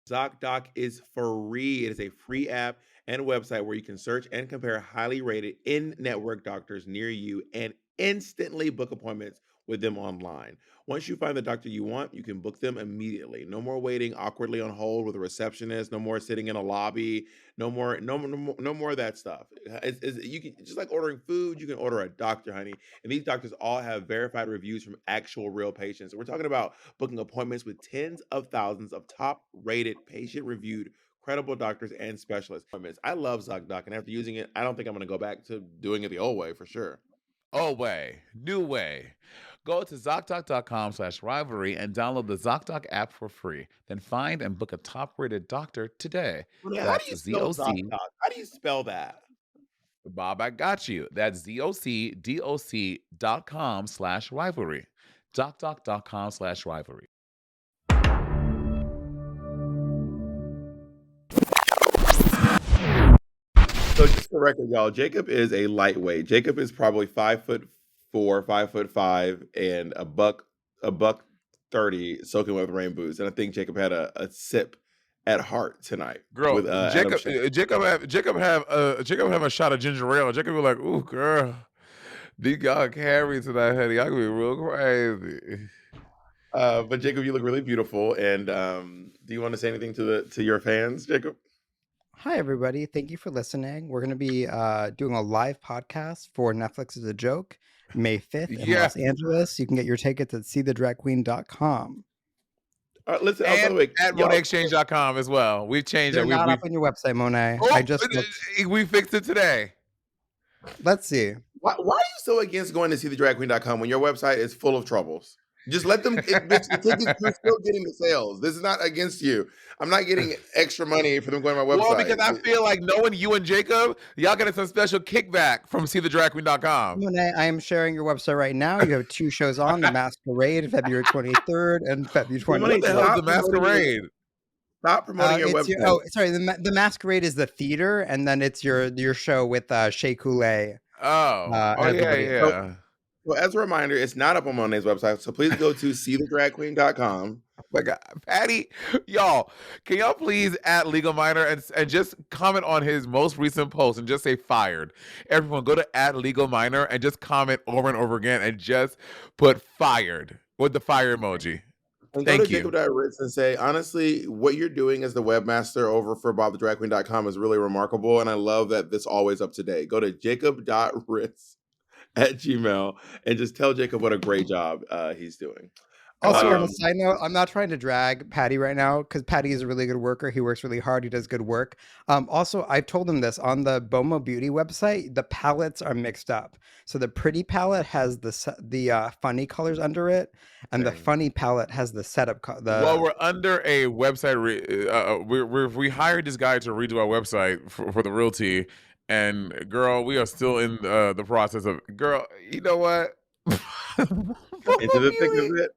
ZocDoc is free. It is a free app and website where you can search and compare highly rated in-network doctors near you and instantly book appointments with them online. Once you find the doctor you want, you can book them immediately. No more waiting awkwardly on hold with a receptionist. No more sitting in a lobby. No more of that stuff. You can just like ordering food. You can order a doctor, honey, and these doctors all have verified reviews from actual real patients. We're talking about booking appointments with tens of thousands of top-rated, patient-reviewed, credible doctors and specialists. I love ZocDoc, and after using it, I don't think I'm going to go back to doing it the old way for sure. Old way, new way. Go to ZocDoc.com/rivalry and download the ZocDoc app for free. Then find and book a top-rated doctor today. How do That's you spell ZOC. ZocDoc? How do you spell that? Bob, I got you. That's ZocDoc.com/rivalry. ZocDoc.com/rivalry. So just for record, y'all, Jacob is a lightweight. Jacob is probably 5'4", 5'5", and a buck 30, soaking wet with rain boots. And I think Jacob had a sip at heart tonight Girl, with Adam Jacob, Schiff. Jacob have a shot of ginger ale. Jacob be like, "Ooh, girl, these y'all carry tonight, honey. I could be real crazy." But Jacob, you look really beautiful. And do you want to say anything to your fans, Jacob? Hi, everybody. Thank you for listening. We're going to be doing a live podcast for Netflix is a Joke, May 5th in Yeah. Los Angeles. You can get your tickets at seethedragqueen.com. Listen, by And the way, at MonetExchange.com as well. We've changed They're it. not up on your website, Monet. I just looked. We fixed it today. Let's see. why are you so against going to seethedragqueen.com when your website is full of troubles? Just let them. You're still getting the sales. This is not against you. I'm not getting extra money for them going to my website. Well, because I feel like knowing you and Jacob, y'all getting some special kickback from seethedragqueen.com. Monet, I am sharing your website right now. You have 2 shows on: The Masquerade, February 23rd, and February 28th. What the hell is The Masquerade? Stop promoting your website. Sorry. The Masquerade is the theater, and then it's your show with Shea Coulee. Yeah. Well, as a reminder, it's not up on Monet's website, so please go to seethedragqueen.com. Oh my God, Patty, y'all, can y'all please at Legal Minor and just comment on his most recent post and just say fired? Everyone, go to at Legal Minor and just comment over and over again and just put fired with the fire emoji. And Thank go to you. Jacob.Ritz and say, honestly, what you're doing as the webmaster over for BobTheDragQueen.com is really remarkable, and I love that this always up to date. Go to Jacob.Ritz@gmail and just tell Jacob what a great job he's doing. Also, on a side note, I'm not trying to drag Patty right now because Patty is a really good worker. He works really hard. He does good work. Also, I told him this on the Bomo Beauty website. The palettes are mixed up. So the pretty palette has the funny colors under it, and the funny palette has the setup. Well, we're under a website. We hired this guy to redo our website for the realty, and girl, we are still in the process of. Girl, you know what? Into the thick of it.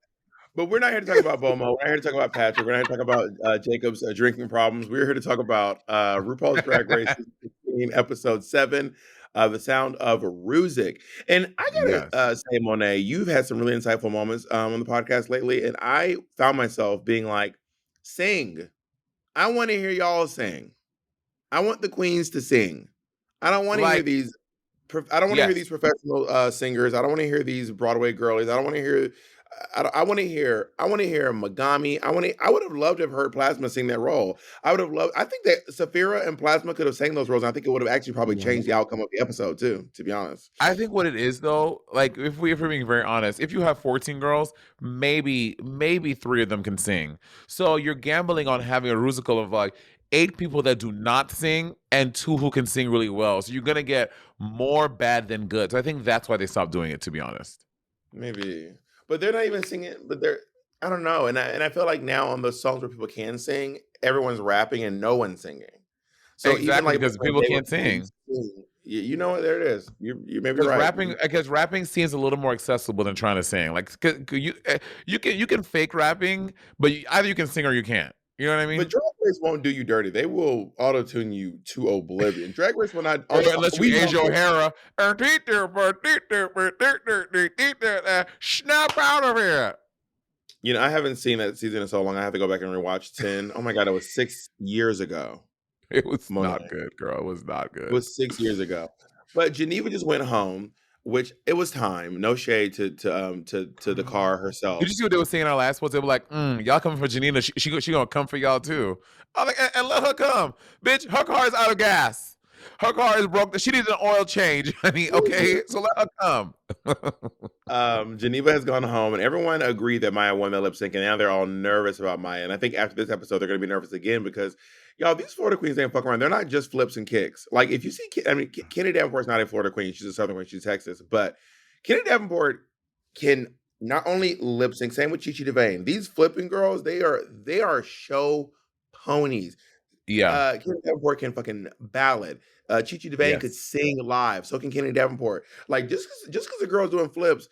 But we're not here to talk about Bomo. We're not here to talk about Patrick. We're not here to talk about Jacob's drinking problems. We're here to talk about RuPaul's Drag Race 16, episode 7, The Sound of Rusic. And I gotta say, Monet, you've had some really insightful moments on the podcast lately, and I found myself being like, sing. I want to hear y'all sing. I want the queens to sing. I don't want to hear these. I don't want to hear these professional singers. I don't want to hear these Broadway girlies. I don't want to hear. I want to hear Megami. I would have loved to have heard Plasma sing that role. I think that Saphira and Plasma could have sang those roles. And I think it would have actually probably changed the outcome of the episode too, to be honest. I think what it is though, like if we're being very honest, if you have 14 girls, maybe 3 of them can sing. So you're gambling on having a Rusical of like 8 people that do not sing and 2 who can sing really well. So you're gonna get more bad than good. So I think that's why they stopped doing it, to be honest. Maybe. But they're not even singing, I don't know. And I feel like now on those songs where people can sing, everyone's rapping and no one's singing. So exactly, because people can't sing. You know what? There it is. You may be right. Because rapping seems a little more accessible than trying to sing. Like you can fake rapping, but either you can sing or you can't. You know what I mean? But Drag Race won't do you dirty. They will auto-tune you to oblivion. Drag Race will not. Unless you Asia O'Hara. Snap out of here. You know, I haven't seen that season in so long. I have to go back and rewatch 10. Oh my god, it was 6 years ago. It was Monet. not good, girl. It was not It good. was 6 years ago. But Geneva just went home, which it was time. No shade to the car Did herself. you see what they were saying in our last one? They were like, y'all coming for Janina. She gonna come for y'all too. I'm like, and let her come. Bitch, her car is out of gas. Her car is broke. She needs an oil change, honey. Okay, so let her come. Geneva has gone home, and everyone agreed that Maya won the lip sync, and now they're all nervous about Maya. And I think after this episode, they're going to be nervous again because, y'all, these Florida queens ain't fuck around. They're not just flips and kicks. Like, if you see, Kenny Davenport's not a Florida queen; she's a Southern queen. She's Texas, but Kenny Davenport can not only lip sync. Same with Chichi DeVane. These flipping girls, they are show ponies. Yeah. Kenny Davenport can fucking ballad. Chichi DeVane could Yes. sing live. So can Kenny Davenport. Like just because the girl's doing flips,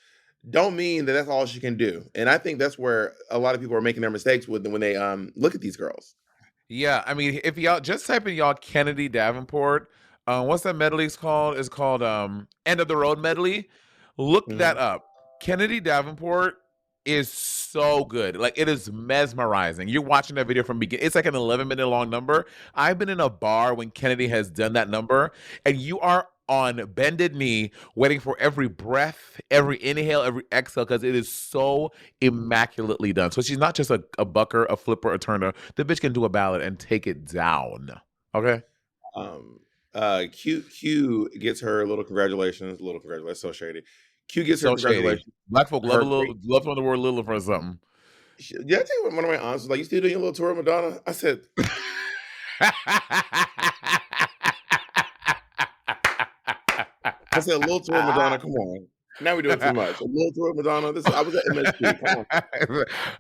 don't mean that that's all she can do. And I think that's where a lot of people are making their mistakes with when they look at these girls. Yeah. I mean, if y'all just type in y'all Kennedy Davenport, what's that medley's called? It's called End of the Road Medley. Look that Mhm. up. Kennedy Davenport is so good. Like it is mesmerizing. You're watching that video from beginning. It's like an 11-minute long number. I've been in a bar when Kennedy has done that number, and you are on bended knee, waiting for every breath, every inhale, every exhale, because it is so immaculately done. So she's not just a bucker, a flipper, a turner. The bitch can do a ballad and take it down. Okay. Um, Q gets her little congratulations. Little congratulations. So shady. Q gets her So shady. congratulations. Black folk love Her a little, great. love from the word little for something. Did I tell you what one of my aunts was like? You still doing your little tour of Madonna? I said, a little tour of Madonna. Come on. Now we're doing too much. A little tour of Madonna. I was at MSG. Come on.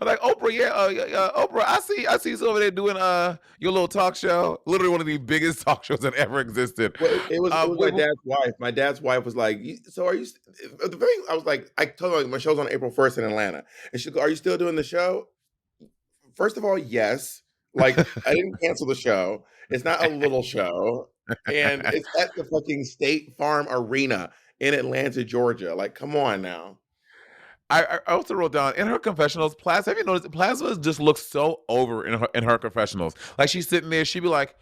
I'm like Oprah, Oprah. I see you over there doing your little talk show. Literally one of the biggest talk shows that ever existed. Well, it was my Wait, dad's wife. My dad's wife was like, "So are you?" At the very, I was like, I told her like, my show's on April 1st in Atlanta, and she goes, "Are you still doing the show?" First of all, yes. Like I didn't cancel the show. It's not a little show, and it's at the fucking State Farm Arena in Atlanta, Georgia. Like, come on now. I also wrote down in her confessionals, Plasma. Have you noticed Plasma just looks so over in her confessionals? Like she's sitting there, she'd be like,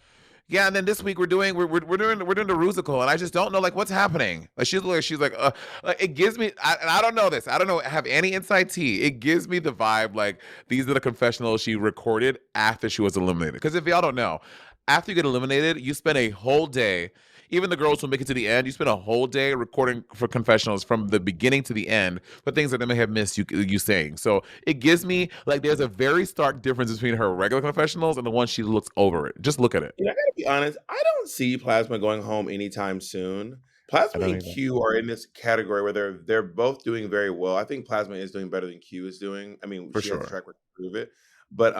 "Yeah," and then this week we're doing the Rusical, and I just don't know like what's happening. Like like, it gives me, and I don't know this. I don't know have any inside tea. It gives me the vibe like these are the confessionals she recorded after she was eliminated. Because if y'all don't know, after you get eliminated, you spend a whole day. Even the girls who make it to the end, you spend a whole day recording for confessionals from the beginning to the end for things that they may have missed you saying. So it gives me like there's a very stark difference between her regular confessionals and the one she looks over it. Just look at it. You know, I gotta be honest. I don't see Plasma going home anytime soon. I Plasma don't and even. Q are in this category where they're both doing very well. I think Plasma is doing better than Q is doing. I mean, For she has a sure. track record to prove it. But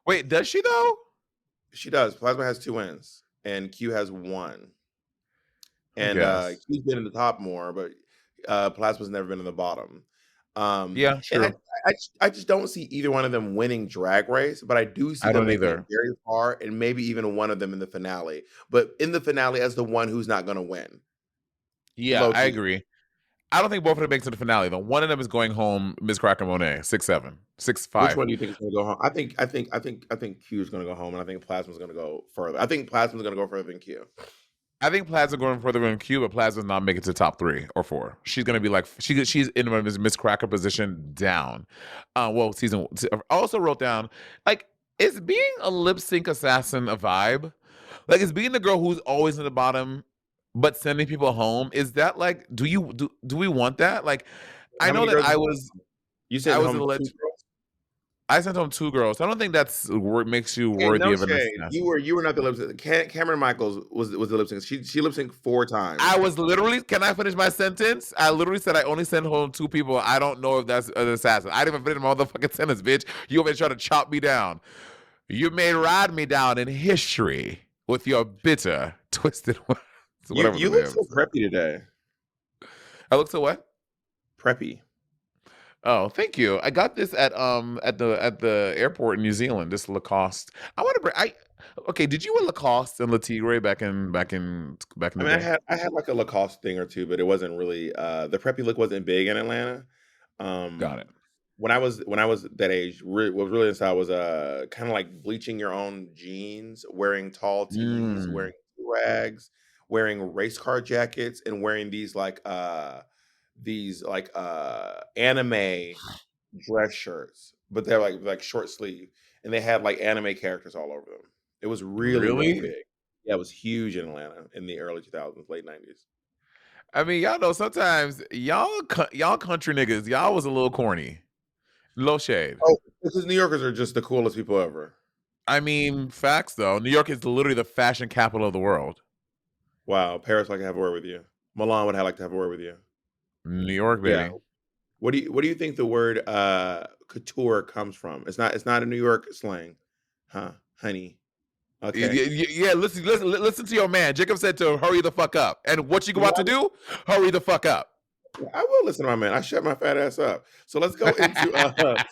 Wait, does she though? she does. Plasma has 2 wins and Q has 1. I And guess. Q's been in the top more, but Plasma's never been in the bottom. Yeah, And true. I just don't see either one of them winning Drag Race, but I do see I them don't making it either. very far, and maybe even one of them in the finale. But in the finale, as the one who's not going to win, Yeah, low I key. agree. I don't think both of them makes it to the finale though. One of them is going home, Miss Cracker Monet, 6'7", Which 6'5". one do you think is going to go home? I think Q is going to go home, and I think Plasma's going to go further. I think Plasma's going to go further than Q. I think Plaza going further than Q, but Plaza's not making it to top 3 or 4. She's gonna be like she's in a Miss Cracker position down. I also wrote down like is being a lip sync assassin a vibe? Like is being the girl who's always in the bottom but sending people home? Is that like do we want that? Like I How know many that girls? You I sent was in home the 2 girls? I sent home 2 girls. I don't think that's what makes you Okay, worthy no of an shade. assassin. You were not the lip sync. Cameron Michaels was the lip sync. She lip synced 4 I times. was literally, can I finish my sentence? I literally said I only sent home 2 people. I don't know if that's an assassin. I didn't even finish my motherfucking sentence, bitch. You over there trying to chop me down. You may ride me down in history with your bitter, twisted words. Whatever the You look damn. so preppy today. I look so what? Preppy. Oh, thank you. I got this at the airport in New Zealand. This Lacoste. I want to bring. Okay. Did you wear Lacoste and Le Tigre back in I the mean, day? I had like a Lacoste thing or two, but it wasn't really the preppy look wasn't big in Atlanta. Got Um, it. when I was that age, what was really in style was kind of like bleaching your own jeans, wearing tall tees, Mm. wearing rags, wearing race car jackets, and wearing these like anime dress shirts, but they're like short sleeve, and they had like anime characters all over them. It was really really Really? big. Yeah, it was huge in Atlanta in the early 2000s, late 90s. I mean, y'all know sometimes y'all country niggas, y'all was a little corny. Low shade. Oh, because New Yorkers are just the coolest people ever. I mean, facts though. New York is literally the fashion capital of the world. Wow, Paris like to have a word with you. Milan would have like to have a word with you. New York, Yeah. baby. What do you think the word couture comes from? It's not a New York slang, huh, honey? Okay. Yeah, listen to your man. Jacob said to hurry the fuck up. And what you go You know, out to do? Hurry the fuck up. I will listen to my man. I shut my fat ass up. So let's go into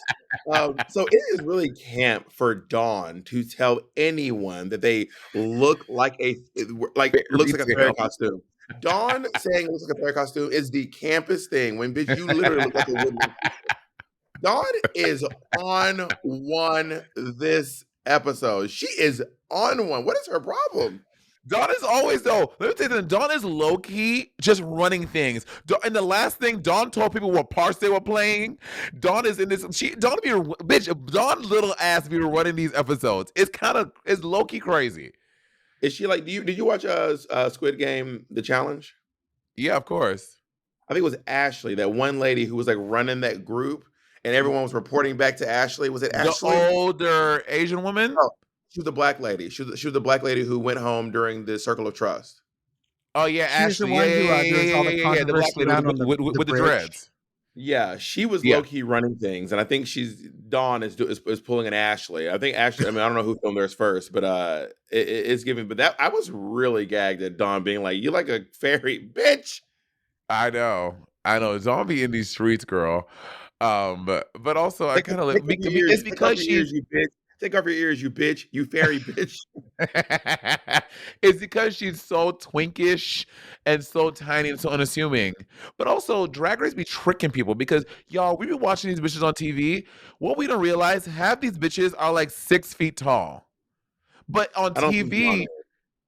so it is really camp for Dawn to tell anyone that they look like looks Fairy like a fairy tale. costume. Dawn saying it looks like a fairy costume is the campest thing when bitch you literally look like a woodland. Dawn is on one this episode. She is on one. What is her problem? Dawn is always though. Let me tell you something. Dawn is low key just running things. And the last thing Dawn told people what parts they were playing. Dawn is in this. Dawn be bitch. Dawn little ass be running these episodes. It's low key crazy. Is she like? Did you watch Squid Game the challenge? Yeah, of course. I think it was Ashley, that one lady who was like running that group, and everyone was reporting back to Ashley. Was it The Ashley? older Asian woman. Oh, she was the black lady. She was the black lady who went home during the Circle of Trust. Oh yeah, She was the Ashley. one who Yeah. there was all the The black controversy lady around on the with the bridge. dreads. Yeah, she was Yeah. low key running things, and I think Dawn is pulling an Ashley. I think Ashley. I mean, I don't know who filmed theirs first, but it's giving. But that I was really gagged at Dawn being like, "You like a fairy, bitch." I know. Dawn be in these streets, girl. But also I kind of like Take off your ears. it's Take off because your ears, she's you bitch. Take off your ears, you bitch. You fairy bitch. it's because she's so twinkish and so tiny and so unassuming. But also, Drag Race be tricking people because y'all, we be watching these bitches on TV. What we don't realize, half these bitches are like 6 feet tall. But on I don't think Dawn TV, is.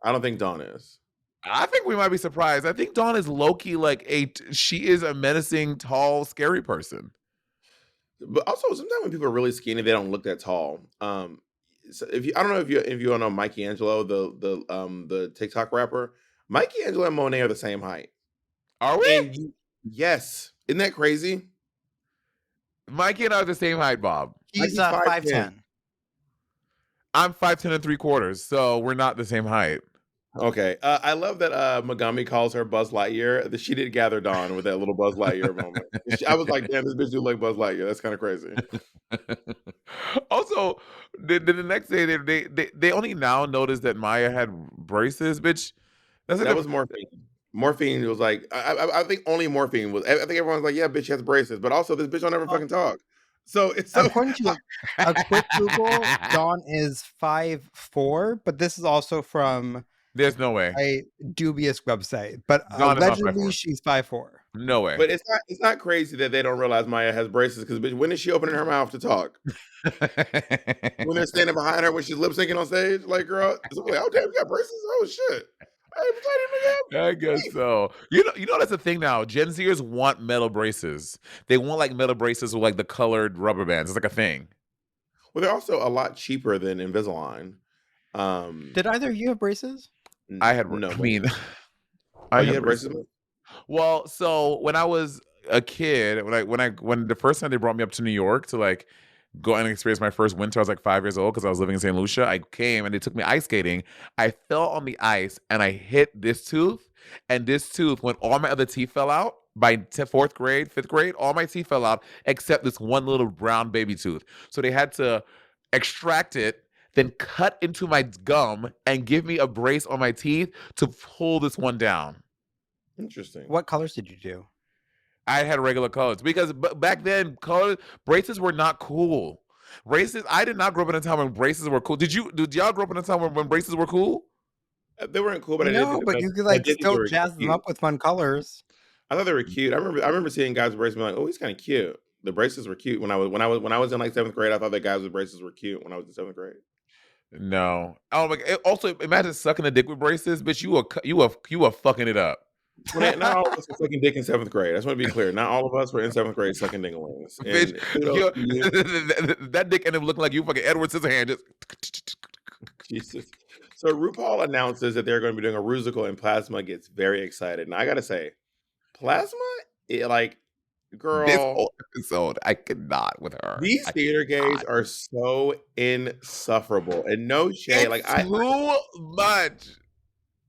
I don't think Dawn is. I think we might be surprised. I think Dawn is low-key like she is a menacing, tall, scary person. But also, sometimes when people are really skinny, they don't look that tall. So I don't know if you all know Mikey Angelo, the TikTok rapper. Mikey Angelo and Monet are the same height. Are we? And yes, isn't that crazy? Mikey and I are the same height, Bob. He's Mikey's 5'10". I'm 5'10 3/4", so we're not the same height. Okay, I love that Megami calls her Buzz Lightyear. That she did gather Dawn with that little Buzz Lightyear moment. I was like, damn, this bitch do like Buzz Lightyear. That's kind of crazy. Also, the next day they only now noticed that Maya had braces, bitch. That's like That was Morphine. Morphine was like, I think only Morphine was. I think everyone's like, yeah, bitch, she has braces, but also this bitch don't ever fucking talk. So it's so. According to a quick Google, Dawn is 5'4", but this is also from There's no way. a dubious website. But Dawn is not allegedly 5'4". she's 5'4". No way. But it's not crazy that they don't realize Maya has braces because bitch, when is she opening her mouth to talk? When they're standing behind her when she's lip syncing on stage, like girl, it's like, oh damn, you got braces? Oh shit. I guess so. You know that's the thing now. Gen Zers want metal braces. They want like metal braces with like the colored rubber bands. It's like a thing. Well, they're also a lot cheaper than Invisalign. Did either of you have braces? I had no. I mean, Oh, you had braces? Well, so when I was a kid, when the first time they brought me up to New York to like go and experience my first winter, I was like 5 years old because I was living in St. Lucia. I came and they took me ice skating. I fell on the ice and I hit this tooth, and this tooth, when all my other teeth fell out by fourth grade, fifth grade, all my teeth fell out except this one little brown baby tooth. So they had to extract it, then cut into my gum and give me a brace on my teeth to pull this one down. Interesting. What colors did you do? I had regular colors because back then braces were not cool. Braces. I did not grow up in a time when braces were cool. Did y'all grow up in a time when braces were cool? They weren't cool, but No, but you could like still jazz them up with fun colors. I thought they were cute. I remember seeing guys with braces and being like, oh, he's kind of cute. The braces were cute when I was in like 7th grade. I thought that guys with braces were cute when I was in 7th grade. No. Oh my god. Also, imagine sucking a dick with braces, bitch. You are fucking it up. Not all of us were sucking dick in 7th grade. I just want to be clear. Not all of us were in 7th grade sucking dinglings. Bitch, And kudos to you. that dick ended up looking like you fucking Edward Scissorhands. Just Jesus. So RuPaul announces that they're going to be doing a Rusical, and Plasma gets very excited. And I gotta say, Plasma, this girl, whole episode, I cannot with her. these theater gays are so insufferable. And no shade, It's too much.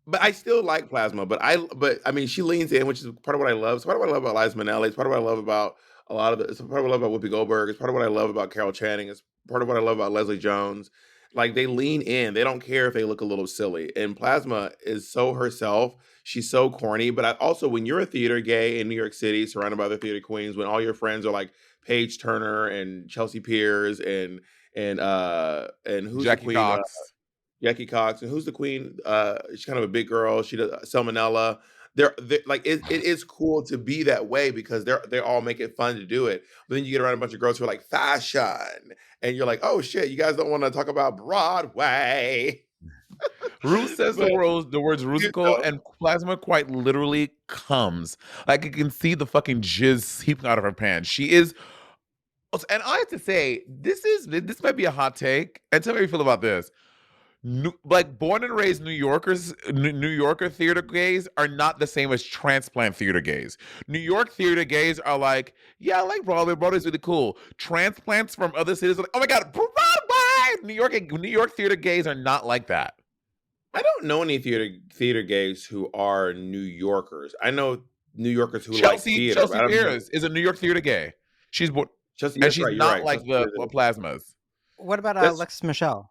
but I still like Plasma. But I mean, she leans in, which is part of what I love. It's part of what I love about Liza Minnelli. It's part of what I love about a lot of it's part of what I love about Whoopi Goldberg. It's part of what I love about Carol Channing. It's part of what I love about Leslie Jones. Like they lean in. They don't care if they look a little silly. And Plasma is so herself. She's so corny. But also, when you're a theater gay in New York City, surrounded by other theater queens, when all your friends are like Paige Turner and Chelsea Piers and who's Jackie the queen? Cox. Jackie Cox, and who's the queen? She's kind of a big girl. She does Salmonella. They're like it is cool to be that way because they all make it fun to do it. But then you get around a bunch of girls who are like fashion, and you're like, oh shit, you guys don't want to talk about Broadway. Ru says the words Rusical, and Plasma quite literally comes. Like you can see the fucking jizz seeping out of her pants. She is, and I have to say, this might be a hot take. And tell me how you feel about this. Like born and raised New Yorkers, New Yorker theater gays are not the same as transplant theater gays. New York theater gays are like, yeah, I like Broadway. Broadway's really cool. Transplants from other cities are like, oh my god, Broadway! New York theater gays are not like that. I don't know any theater gays who are New Yorkers. I know New Yorkers who like theater. Chelsea Piers is a New York theater gay. She's born, and she's not like the Plasmas. What about Alexis Michelle?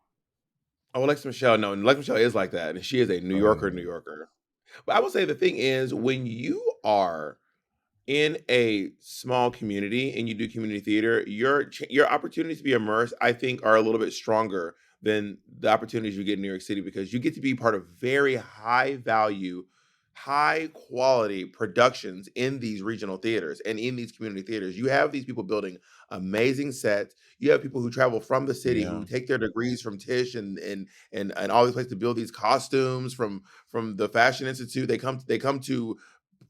Oh, Alexis Michelle. No, Alexis Michelle is like that. And she is a New Yorker. But I will say the thing is, when you are in a small community and you do community theater, your opportunities to be immersed, I think, are a little bit stronger than the opportunities you get in New York City because you get to be part of very high value, high quality productions in these regional theaters and in these community theaters. You have these people building amazing sets. You have people who travel from the city who take their degrees from Tisch and all these places to build these costumes from the Fashion Institute. They come to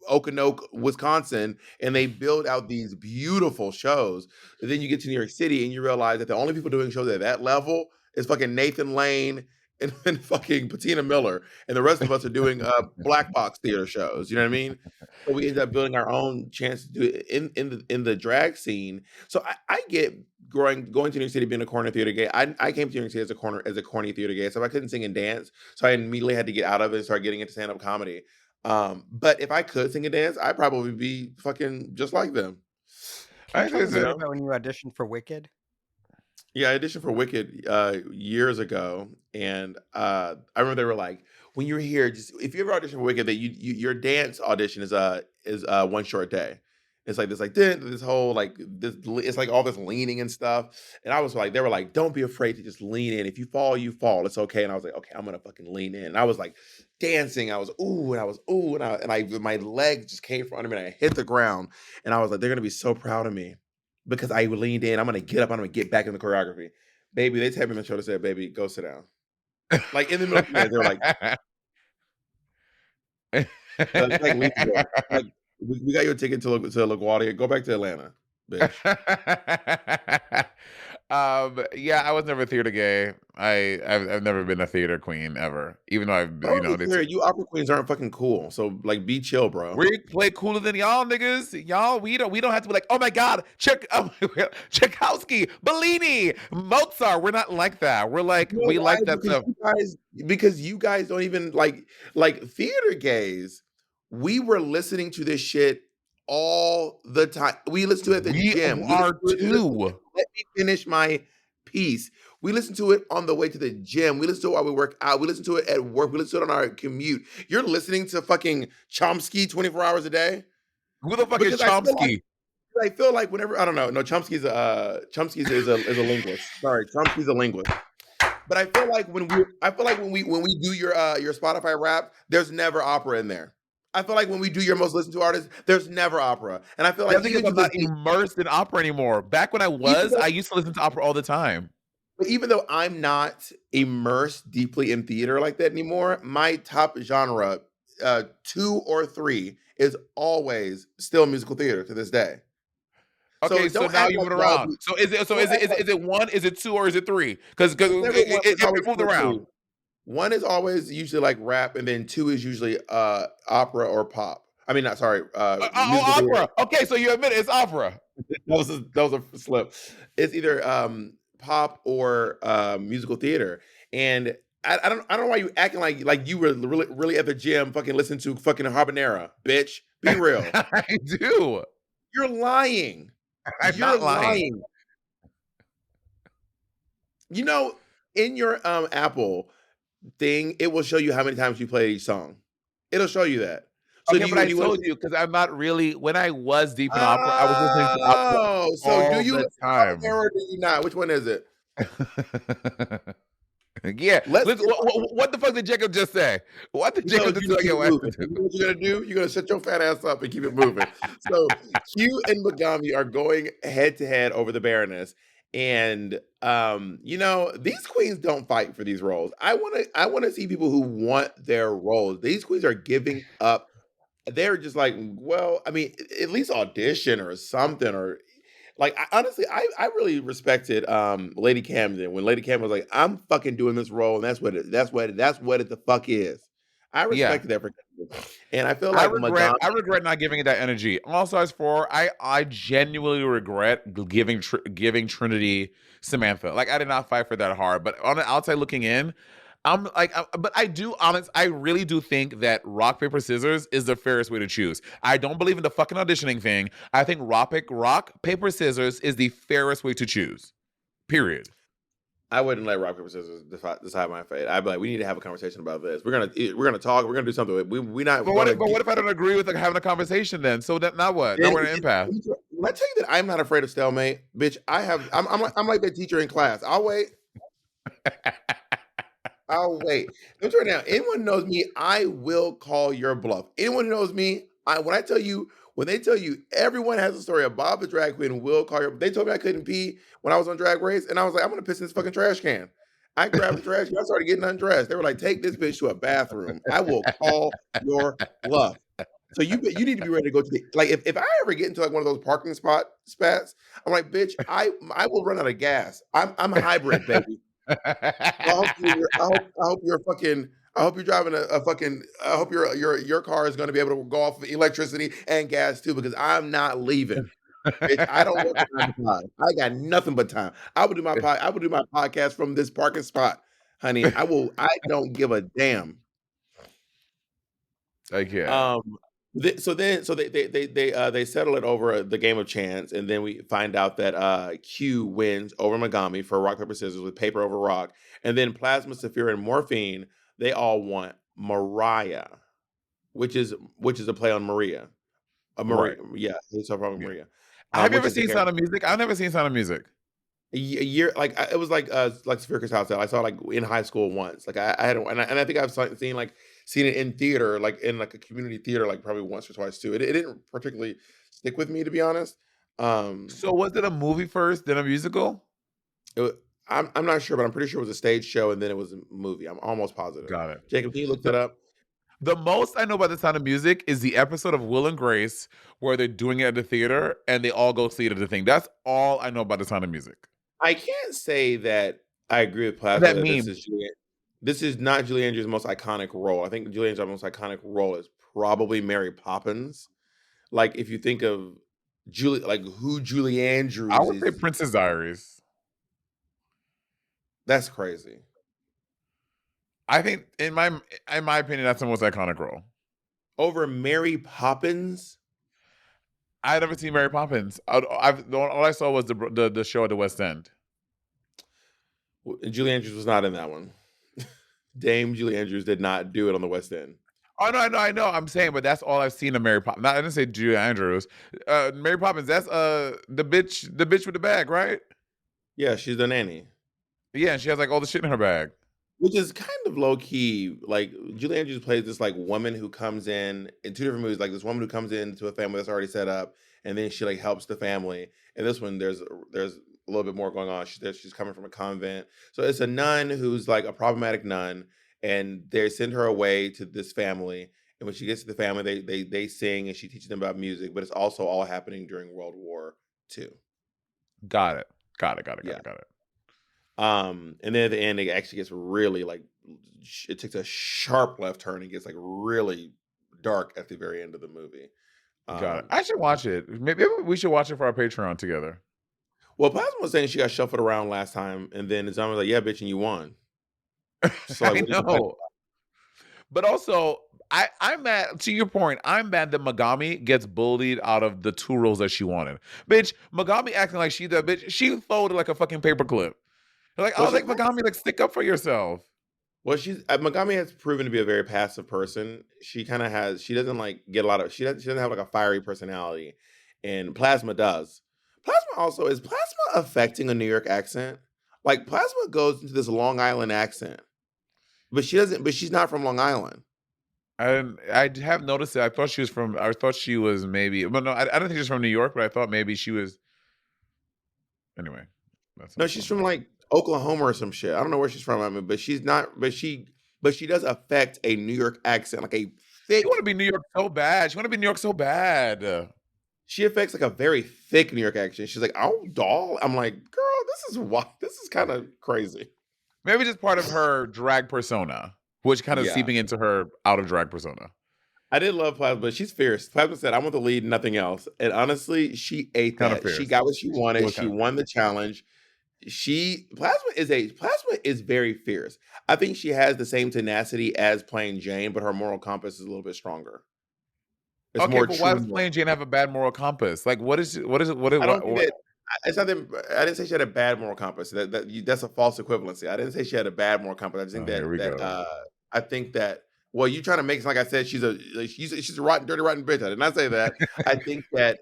Okanoke, Wisconsin, and they build out these beautiful shows. And then you get to New York City and you realize that the only people doing shows at that level is fucking Nathan Lane and fucking Patina Miller, and the rest of us are doing black box theater shows. You know what I mean? So we end up building our own chance to do it in the drag scene. So I get going to New York City being a corner theater gay. I came to New York City as a corny theater gay, so I couldn't sing and dance. So I immediately had to get out of it and start getting into stand up comedy. But if I could sing and dance, I'd probably be fucking just like them. Can you tell me about when you auditioned for Wicked? Yeah, I auditioned for Wicked years ago, and I remember they were like, "When you're here, just if you ever audition for Wicked, that your dance audition is one short day." It's like this whole like this. It's like all this leaning and stuff, and I was like, they were like, "Don't be afraid to just lean in. If you fall, you fall. It's okay." And I was like, "Okay, I'm gonna fucking lean in." And I was like dancing. I was ooh, and I was ooh, and I my legs just came from under me, and I hit the ground, and I was like, they're gonna be so proud of me. Because I leaned in, I'm gonna get up, I'm gonna get back in the choreography. Baby, they tapped me on the shoulder and said, baby, go sit down. Like in the middle of the night, they were like, like we got you a ticket to LaGuardia. Go back to Atlanta, bitch. Yeah, I was never theater gay. I've never been a theater queen ever. Even though you opera queens aren't fucking cool. So like be chill, bro. We play cooler than y'all niggas. Y'all, we don't have to be like, oh my god, Tchaikovsky, Bellini, Mozart. We're not like that. We're like we like that stuff. Because you guys don't even like theater gays. We were listening to this shit all the time. We listen to it at the gym. We are too. Let me finish my piece. We listen to it on the way to the gym. We listen to it while we work out. We listen to it at work. We listen to it on our commute. You're listening to fucking Chomsky 24 hours a day? Who the fuck is Chomsky? I feel like whenever, I don't know. No, Chomsky is a linguist. Sorry, Chomsky's a linguist. But I feel like when we do your Spotify rap, there's never opera in there. I feel like when we do your most listened to artists, there's never opera, and I feel like That's because I'm not immersed in opera anymore. Back when I used to listen to opera all the time. But even though I'm not immersed deeply in theater like that anymore, my top genre, 2 or 3, is always still musical theater to this day. Okay, so now you moved around. So is it 1, is it 2, or is it 3? Because it moved around. 1 is always usually like rap, and then 2 is usually opera or pop. I mean, not sorry, musical opera. theater. Okay, so you admit it's opera. that was a slip. It's either pop or musical theater, and I don't know why you acting like you were really at the gym fucking listening to fucking habanera, bitch. Be real. I do. You're lying. I'm not lying. You know, in your Apple thing, it will show you how many times you played each song. It'll show you that. So okay, but I told you because I'm not really. When I was deep in opera, I was listening to opera so do you the time. Or do you not? Which one is it? Yeah. What the fuck did Jacob just say? What did Jacob just say? You know what you're gonna do? You're gonna shut your fat ass up and keep it moving. So Q and Megami are going head to head over the Baroness. And you know, these queens don't fight for these roles. I wanna see people who want their roles. These queens are giving up. They're just like, well, I mean, at least audition or something, or like honestly, I really respected Lady Camden when Lady Camden was like, I'm fucking doing this role, and that's what it the fuck is. I respected that for Camden. And I feel like I regret not giving it that energy. Also, as for I genuinely regret giving Trinity Samantha. Like I did not fight for that hard, but on the outside looking in, I'm like, but I really do think that rock, paper, scissors is the fairest way to choose. I don't believe in the fucking auditioning thing. I think rock, paper, scissors is the fairest way to choose. Period. I wouldn't let rock, paper, scissors decide my fate. I'd be like, we need to have a conversation about this. We're gonna talk. We're gonna do something. We not. But what if I don't agree with having a conversation then? So that now what? Now we're in an impasse. When I tell you that I'm not afraid of stalemate, bitch, I'm like that teacher in class. I'll wait. I'll wait. Don't turn down. Anyone knows me, I will call your bluff. Anyone who knows me, when they tell you everyone has a story of Bob the drag queen will call your. They told me I couldn't pee when I was on Drag Race, and I was like, I'm gonna piss in this fucking trash can. I grabbed the trash can. I started getting undressed. They were like, take this bitch to a bathroom. I will call your bluff. So you need to be ready to go to the if I ever get into like one of those parking spats, I'm like, bitch, I will run out of gas. I'm a hybrid, baby. I hope you're fucking. I hope you're driving a fucking. I hope your car is going to be able to go off of electricity and gas too, because I'm not leaving. Bitch, I don't work for 9 to 5. I got nothing but time. I would do my podcast from this parking spot, honey. I will. I don't give a damn. Okay. So they settle it over the game of chance, and then we find out that Q wins over Megami for rock, paper, scissors with paper over rock, and then Plasma, Saphira, and Morphine, they all want Mariah, which is a play on Maria. Maria, right. Yeah, it's probably Maria. Have you ever seen Sound of Music? I've never seen Sound of Music. A year, like it was like Saphira's House. I saw like in high school once. Like I had, and I think I've seen it in theater, like in like a community theater, like probably once or twice too. It didn't particularly stick with me, to be honest. So was it a movie first, then a musical? I'm not sure, but I'm pretty sure it was a stage show and then it was a movie. I'm almost positive. Got it. Jacob, can you look that up? The most I know about The Sound of Music is the episode of Will and Grace where they're doing it at the theater and they all go see it at the thing. That's all I know about The Sound of Music. I can't say that I agree with Plasma. This is not Julie Andrews' most iconic role. I think Julie Andrews' most iconic role is probably Mary Poppins. Like if you think of who Julie Andrews is. I would say Princess Diaries. That's crazy. I think in my opinion, that's the most iconic role. Over Mary Poppins? I never seen Mary Poppins. All I saw was the show at the West End. Julie Andrews was not in that one. Dame Julie Andrews did not do it on the West End. Oh no, I know. I'm saying, but that's all I've seen of Mary Poppins. I didn't say Julie Andrews. Mary Poppins. That's the bitch with the bag, right? Yeah, she's the nanny. Yeah, and she has like all the shit in her bag. which is kind of low key. Like Julie Andrews plays this like woman who comes in two different movies. Like this woman who comes into a family that's already set up, and then she like helps the family. And this one, there's a little bit more going on. She's coming from a convent, so it's a nun who's like a problematic nun, and they send her away to this family. And when she gets to the family, they sing and she teaches them about music, but it's also all happening during World War II. Got it. Yeah. Got it. And then at the end, it actually gets really like it takes a sharp left turn and gets like really dark at the very end of the movie. Got it. I should watch it. Maybe we should watch it for our Patreon together. Well, Plasma was saying she got shuffled around last time, and then Zama was like, "Yeah, bitch, and you won." So like, I know. But also, I'm mad, to your point, I'm mad that Megami gets bullied out of the 2 roles that she wanted. Bitch, Megami acting like she that bitch. She folded like a fucking paperclip. Like, I Well, was like, Megami, like, stick up for yourself. well, she's Megami has proven to be a very passive person. She kind of has. She doesn't like get a lot of. She doesn't have like a fiery personality, and Plasma does. Plasma also is Plasma affecting a New York accent. Like Plasma goes into this Long Island accent, but she doesn't. But she's not from Long Island. I have noticed it. I thought she was maybe, well, no, I don't think she's from New York, but I thought maybe she was. Anyway, that's No, not she's something. from like Oklahoma or some shit. I don't know where she's from. I mean, but she's not. But she does affect a New York accent, like a She want to thick. be New York so bad. She want to be New York so bad. She affects like a very thick New York accent. She's like, "Oh, doll." I'm like, "Girl, this is what. This is kind of crazy." Maybe just part of her drag persona, which kind of Yeah, seeping into her out of drag persona. I did love Plasma, but she's fierce. Plasma said, "I want the lead, nothing else." And honestly, she ate Kind of that. She fierce. got what she It wanted. was She kind of won the challenge. Plasma is very fierce. I think she has the same tenacity as plain Jane, but her moral compass is a little bit stronger. It's okay, more but why true does moral. Plain Jane have a bad moral compass? Like, what is I don't think what? that it's not that I didn't say she had a bad moral compass. That's a false equivalency. I didn't say she had a bad moral compass. I just think Oh, here we go. I think that well, you trying to make it sound like I said she's a rotten, dirty, rotten bitch. I did not say that. I think that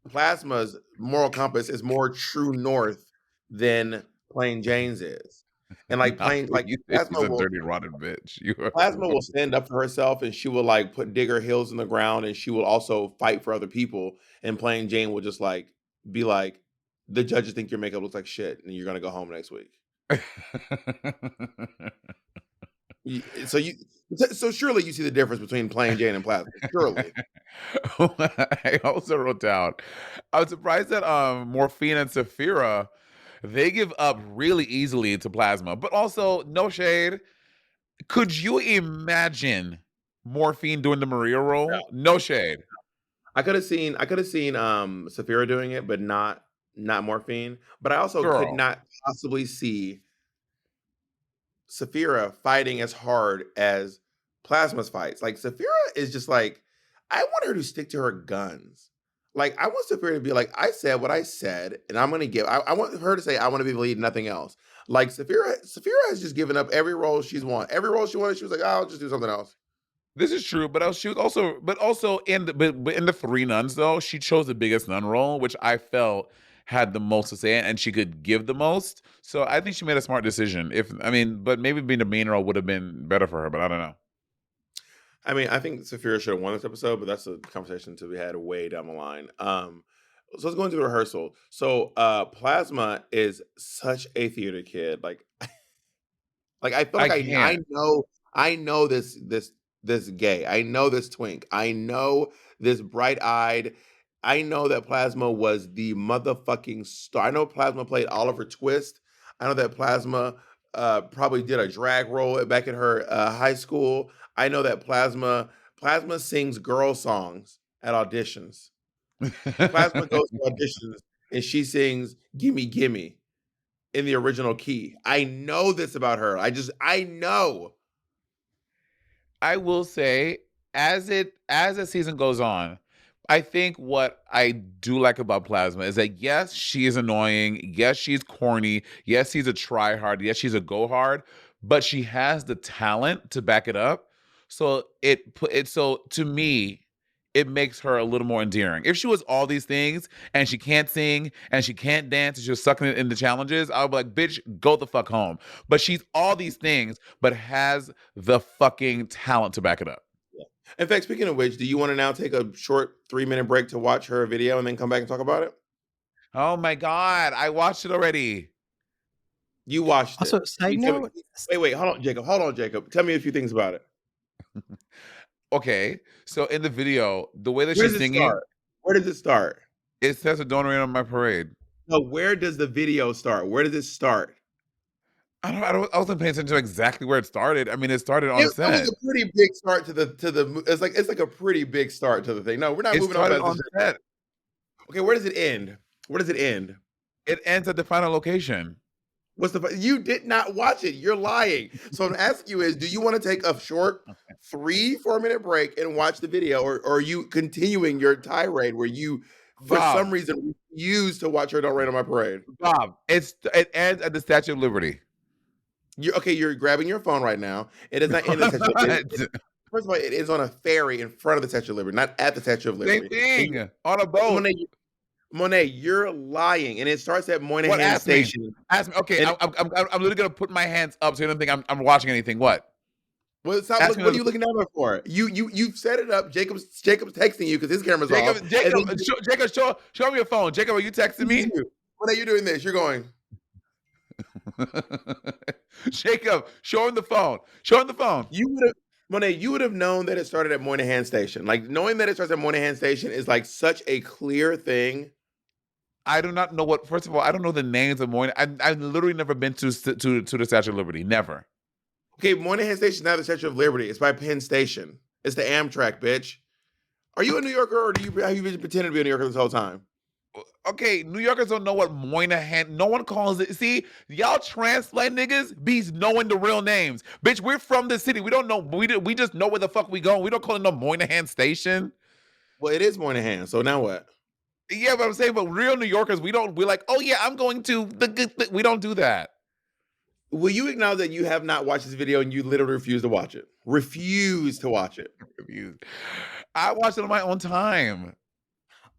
Plasma's moral compass is more true north than plain Jane's is. And like Not plain when like you say she's a dirty, rotten bitch. You are Plasma will stand up for herself and she will like dig her heels in the ground and she will also fight for other people. And plain Jane will just like be like, the judges think your makeup looks like shit and you're gonna go home next week. Y- So you so surely you see the difference between plain Jane and Plasma. Surely. I also wrote down. I was surprised that Morphine and Saphira they give up really easily to Plasma, but also no shade. Could you imagine Morphine doing the Maria role? No shade. I could have seen Saphira doing it, but not Morphine. But I also could Girl. not possibly see Saphira fighting as hard as Plasma's fights. Like Saphira is just like, I want her to stick to her guns. Like I want Saphira to be like, I said what I said, and I'm gonna give. I want her to say, I want to be the lead, nothing else. Like Saphira has just given up every role she's won. Every role she wanted, she was like, oh, I'll just do something else. This is true, but she was also, but also but in the three nuns though, she chose the biggest nun role, which I felt had the most to say and she could give the most. So I think she made a smart decision. If I mean, but maybe being the main role would have been better for her, but I don't know. I mean, I think Saphira should have won this episode, but that's a conversation to be had way down the line. So let's go into the rehearsal. So Plasma is such a theater kid. Like I feel I like can't. I know this gay. I know this twink. I know this bright-eyed. I know that Plasma was the motherfucking star. I know Plasma played Oliver Twist. I know that Plasma probably did a drag role back in her high school. I know that Plasma sings girl songs at auditions. Plasma goes to auditions and she sings "Gimme Gimme" in the original key. I know this about her. I know. I will say, as the season goes on, I think what I do like about Plasma is that yes, she is annoying. Yes, she's corny. Yes, she's a try hard. Yes, she's a go hard. But she has the talent to back it up. So so to me, it makes her a little more endearing. If she was all these things and she can't sing and she can't dance and she's sucking it in the challenges, I would be like, bitch, go the fuck home. But she's all these things, but has the fucking talent to back it up. In fact, speaking of which, do you want to now take a short 3-minute break to watch her video and then come back and talk about it? Oh my God, I watched it already. You watched it. Also, side note. Wait, hold on, Jacob. Tell me a few things about it. Okay, so in the video, the way that Where she's does it singing, start? Where does it start? it says "Don't Rain on My Parade." No, where does the video start? Where does it start? I wasn't paying attention to exactly where it started. I mean, it started on It set. was a pretty big start to the. It's like a pretty big start to the thing. No, we're not It moving on started past on this. set. Okay, where does it end? Where does it end? It ends at the final location. What's the? You did not watch it. You're lying. So I'm asking you is, do you want to take a short 3-4 minute break and watch the video, or are you continuing your tirade where you, for some reason, refuse to watch her "Don't Rain on My Parade"? Bob, it ends at the Statue of Liberty. You're grabbing your phone right now. It does not end at the Statue of Liberty. First of all, it is on a ferry in front of the Statue of Liberty, not at the Statue of Liberty. Same thing. On a boat. Monet, you're lying, and it starts at Moynihan Station. Ask me. Okay, I'm literally gonna put my hands up so you don't think I'm watching anything. What? Well, stop. What are you looking down there for? You set it up. Jacob's texting you because his camera's off. Jacob, show me your phone. Jacob, are you texting me? Monet, you're doing this. You're going. Jacob, show him the phone. Show him the phone. Monet, you would have known that it started at Moynihan Station. Like, knowing that it starts at Moynihan Station is like such a clear thing. I do not know what. First of all, I don't know the names of Moynihan. I've literally never been to the Statue of Liberty. Never. Okay, Moynihan Station is not the Statue of Liberty. It's by Penn Station. It's the Amtrak, bitch. Are you a New Yorker, or have you been pretending to be a New Yorker this whole time? Okay, New Yorkers don't know what Moynihan. No one calls it. See, y'all transplant niggas be knowing the real names. Bitch, we're from the city. We don't know. We just know where the fuck we going. We don't call it no Moynihan Station. Well, it is Moynihan. So now what? Yeah, but I'm saying, but real New Yorkers, we're like, oh yeah, I'm going to we don't do that. Will you acknowledge that you have not watched this video and you literally refuse to watch it? Refuse to watch it. I watched it on my own time.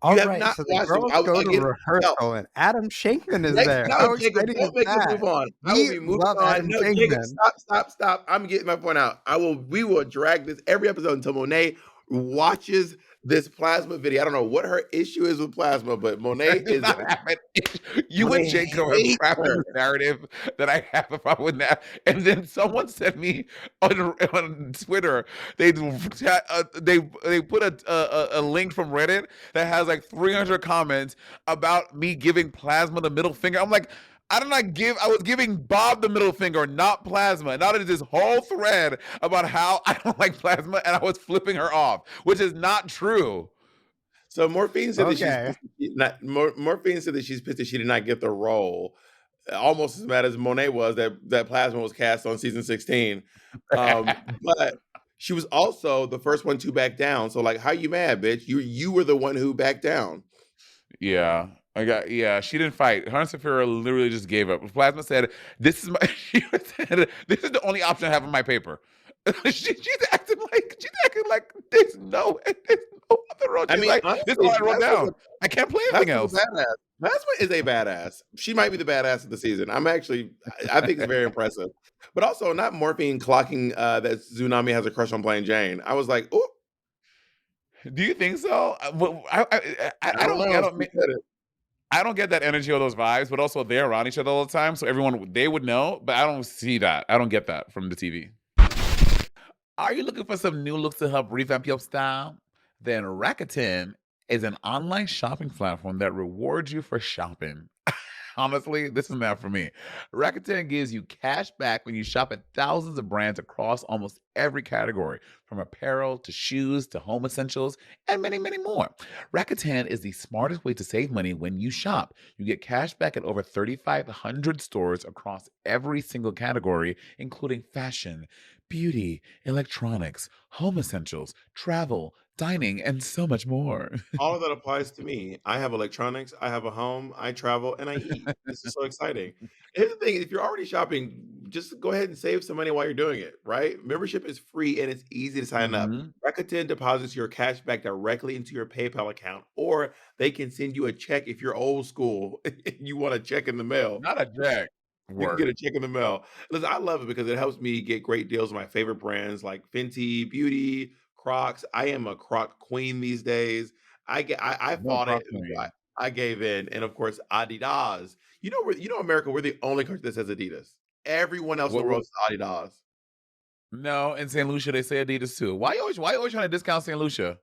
All right, so the girls go to rehearsal and Adam Shankman is there. No, Jacob, don't make us move on. I will be moving on. No, Jacob, stop. I'm getting my point out. We will drag this every episode until Monet watches this plasma video. I don't know what her issue is with plasma, but Monet is. You and Jacob are crafting the narrative that I have if I would not. And then someone sent me on Twitter. They put a link from Reddit that has like 300 comments about me giving plasma the middle finger. I'm like, I was giving Bob the middle finger, not plasma. And now there's this whole thread about how I don't like plasma and I was flipping her off, which is not true. So Morphine said that she's pissed that she did not get the role. Almost as mad as Monet was that plasma was cast on season 16. But she was also the first one to back down. So like, how you mad, bitch? You were the one who backed down. Yeah. She didn't fight. Her and Sapphira literally just gave up. Plasma said, this is the only option I have on my paper. she's acting like there's no other road. This is all I wrote down. I can't play anything else. Plasma is a badass. She might be the badass of the season. I think it's very impressive. But also, not Morphine clocking that Tsunami has a crush on Plain Jane. I was like, oh. Do you think so? I don't get that energy or those vibes, but also they're around each other all the time, so they would know, but I don't see that. I don't get that from the TV. Are you looking for some new looks to help revamp your style? Then Rakuten is an online shopping platform that rewards you for shopping. Honestly, this is not for me. Rakuten gives you cash back when you shop at thousands of brands across almost every category, from apparel to shoes to home essentials and many, many more. Rakuten is the smartest way to save money when you shop. You get cash back at over 3,500 stores across every single category, including fashion, beauty, electronics, home essentials, travel, dining, and so much more. All of that applies to me. I have electronics, I have a home, I travel, and I eat. This is so exciting. Here's the thing, if you're already shopping, just go ahead and save some money while you're doing it, right? Membership is free and it's easy to sign up. Mhm. Rakuten deposits your cash back directly into your PayPal account, or they can send you a check if you're old school and you want a check in the mail. Not a jack. You can get Work. a check in the mail. Listen, I love it because it helps me get great deals on my favorite brands like Fenty Beauty, Crocs. I am a Croc queen these days. I No fought it. Croc Queen. I gave in, and of course Adidas. America. We're the only country that says Adidas. Everyone else in the What world says Adidas. No, in St. Lucia, they say Adidas too. Why you always trying to discount St. Lucia?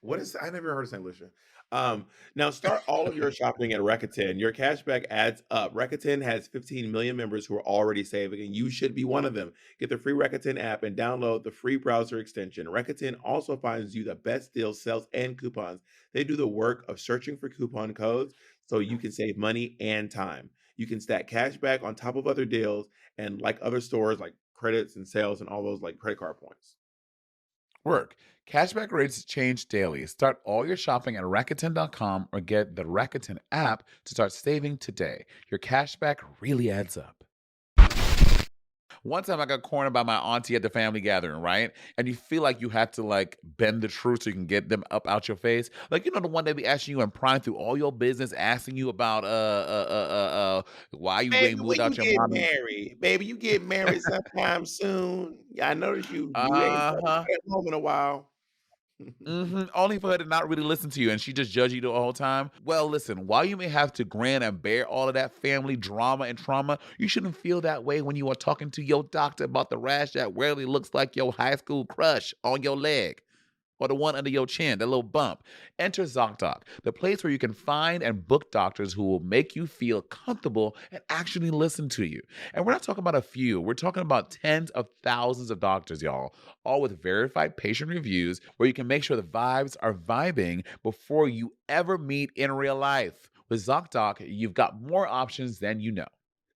What is I never heard of St. Lucia. Now start all of your shopping at Rakuten. Your cashback adds up. Rakuten has 15 million members who are already saving, and you should be one of them. Get the free Rakuten app and download the free browser extension. Rakuten also finds you the best deals, sales, and coupons. They do the work of searching for coupon codes so you can save money and time. You can stack cashback on top of other deals and like other stores like credits and sales and all those like credit card points. Work. Cashback rates change daily. Start all your shopping at Rakuten.com or get the Rakuten app to start saving today. Your cashback really adds up. One time I got cornered by my auntie at the family gathering, right? And you feel like you had to like bend the truth so you can get them up out your face. Like, the one that be asking you and prying through all your business, asking you about why you Baby, ain't moved when you out your get mom. married? Baby, you get married sometime soon. Yeah, I noticed you ain't Uh-huh. at home in a while. Only for her to not really listen to you and she just judge you the whole time. Well, listen, while you may have to grin and bear all of that family drama and trauma, you shouldn't feel that way when you are talking to your doctor about the rash that rarely looks like your high school crush on your leg. Or the one under your chin, that little bump. Enter ZocDoc, the place where you can find and book doctors who will make you feel comfortable and actually listen to you. And we're not talking about a few, we're talking about tens of thousands of doctors, y'all, all with verified patient reviews where you can make sure the vibes are vibing before you ever meet in real life. With ZocDoc, you've got more options than you know.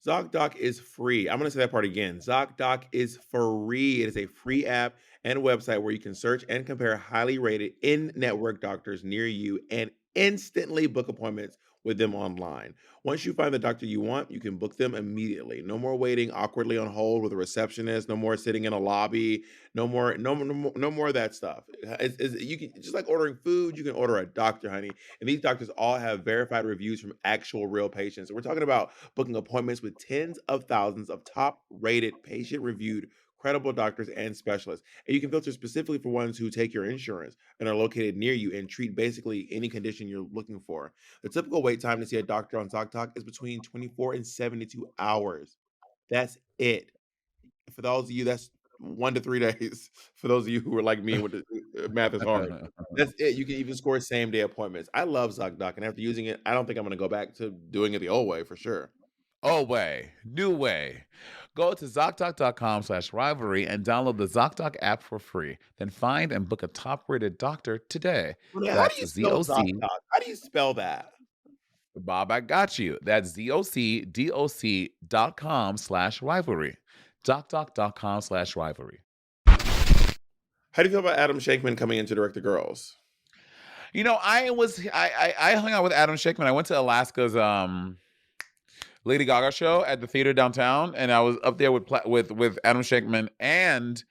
ZocDoc is free. I'm going to say that part again. ZocDoc is free. It is a free app and website where you can search and compare highly rated in-network doctors near you and instantly book appointments with them online. Once you find the doctor you want, you can book them immediately. No more waiting awkwardly on hold with a receptionist. No more sitting in a lobby. No more of that stuff. You can just like ordering food. You can order a doctor, honey. And these doctors all have verified reviews from actual real patients. So we're talking about booking appointments with tens of thousands of top rated, patient reviewed, credible doctors and specialists. And you can filter specifically for ones who take your insurance and are located near you and treat basically any condition you're looking for. The typical wait time to see a doctor on ZocDoc is between 24 and 72 hours. That's it. For those of you, that's 1 to 3 days. For those of you who are like me, with the math is hard. That's it. You can even score same day appointments. I love ZocDoc, and after using it, I don't think I'm going to go back to doing it the old way for sure. Oh, way. New way. Go to ZocDoc.com/rivalry and download the ZocDoc app for free. Then find and book a top rated doctor today. Well, now, how do That's you spell ZOC. ZocDoc? How do you spell that? Bob, I got you. That's ZocDoc.com/rivalry. ZocDoc.com/rivalry. How do you feel about Adam Shankman coming in to direct the girls? I hung out with Adam Shankman. I went to Alaska's Lady Gaga show at the theater downtown, and I was up there with with Adam Shankman and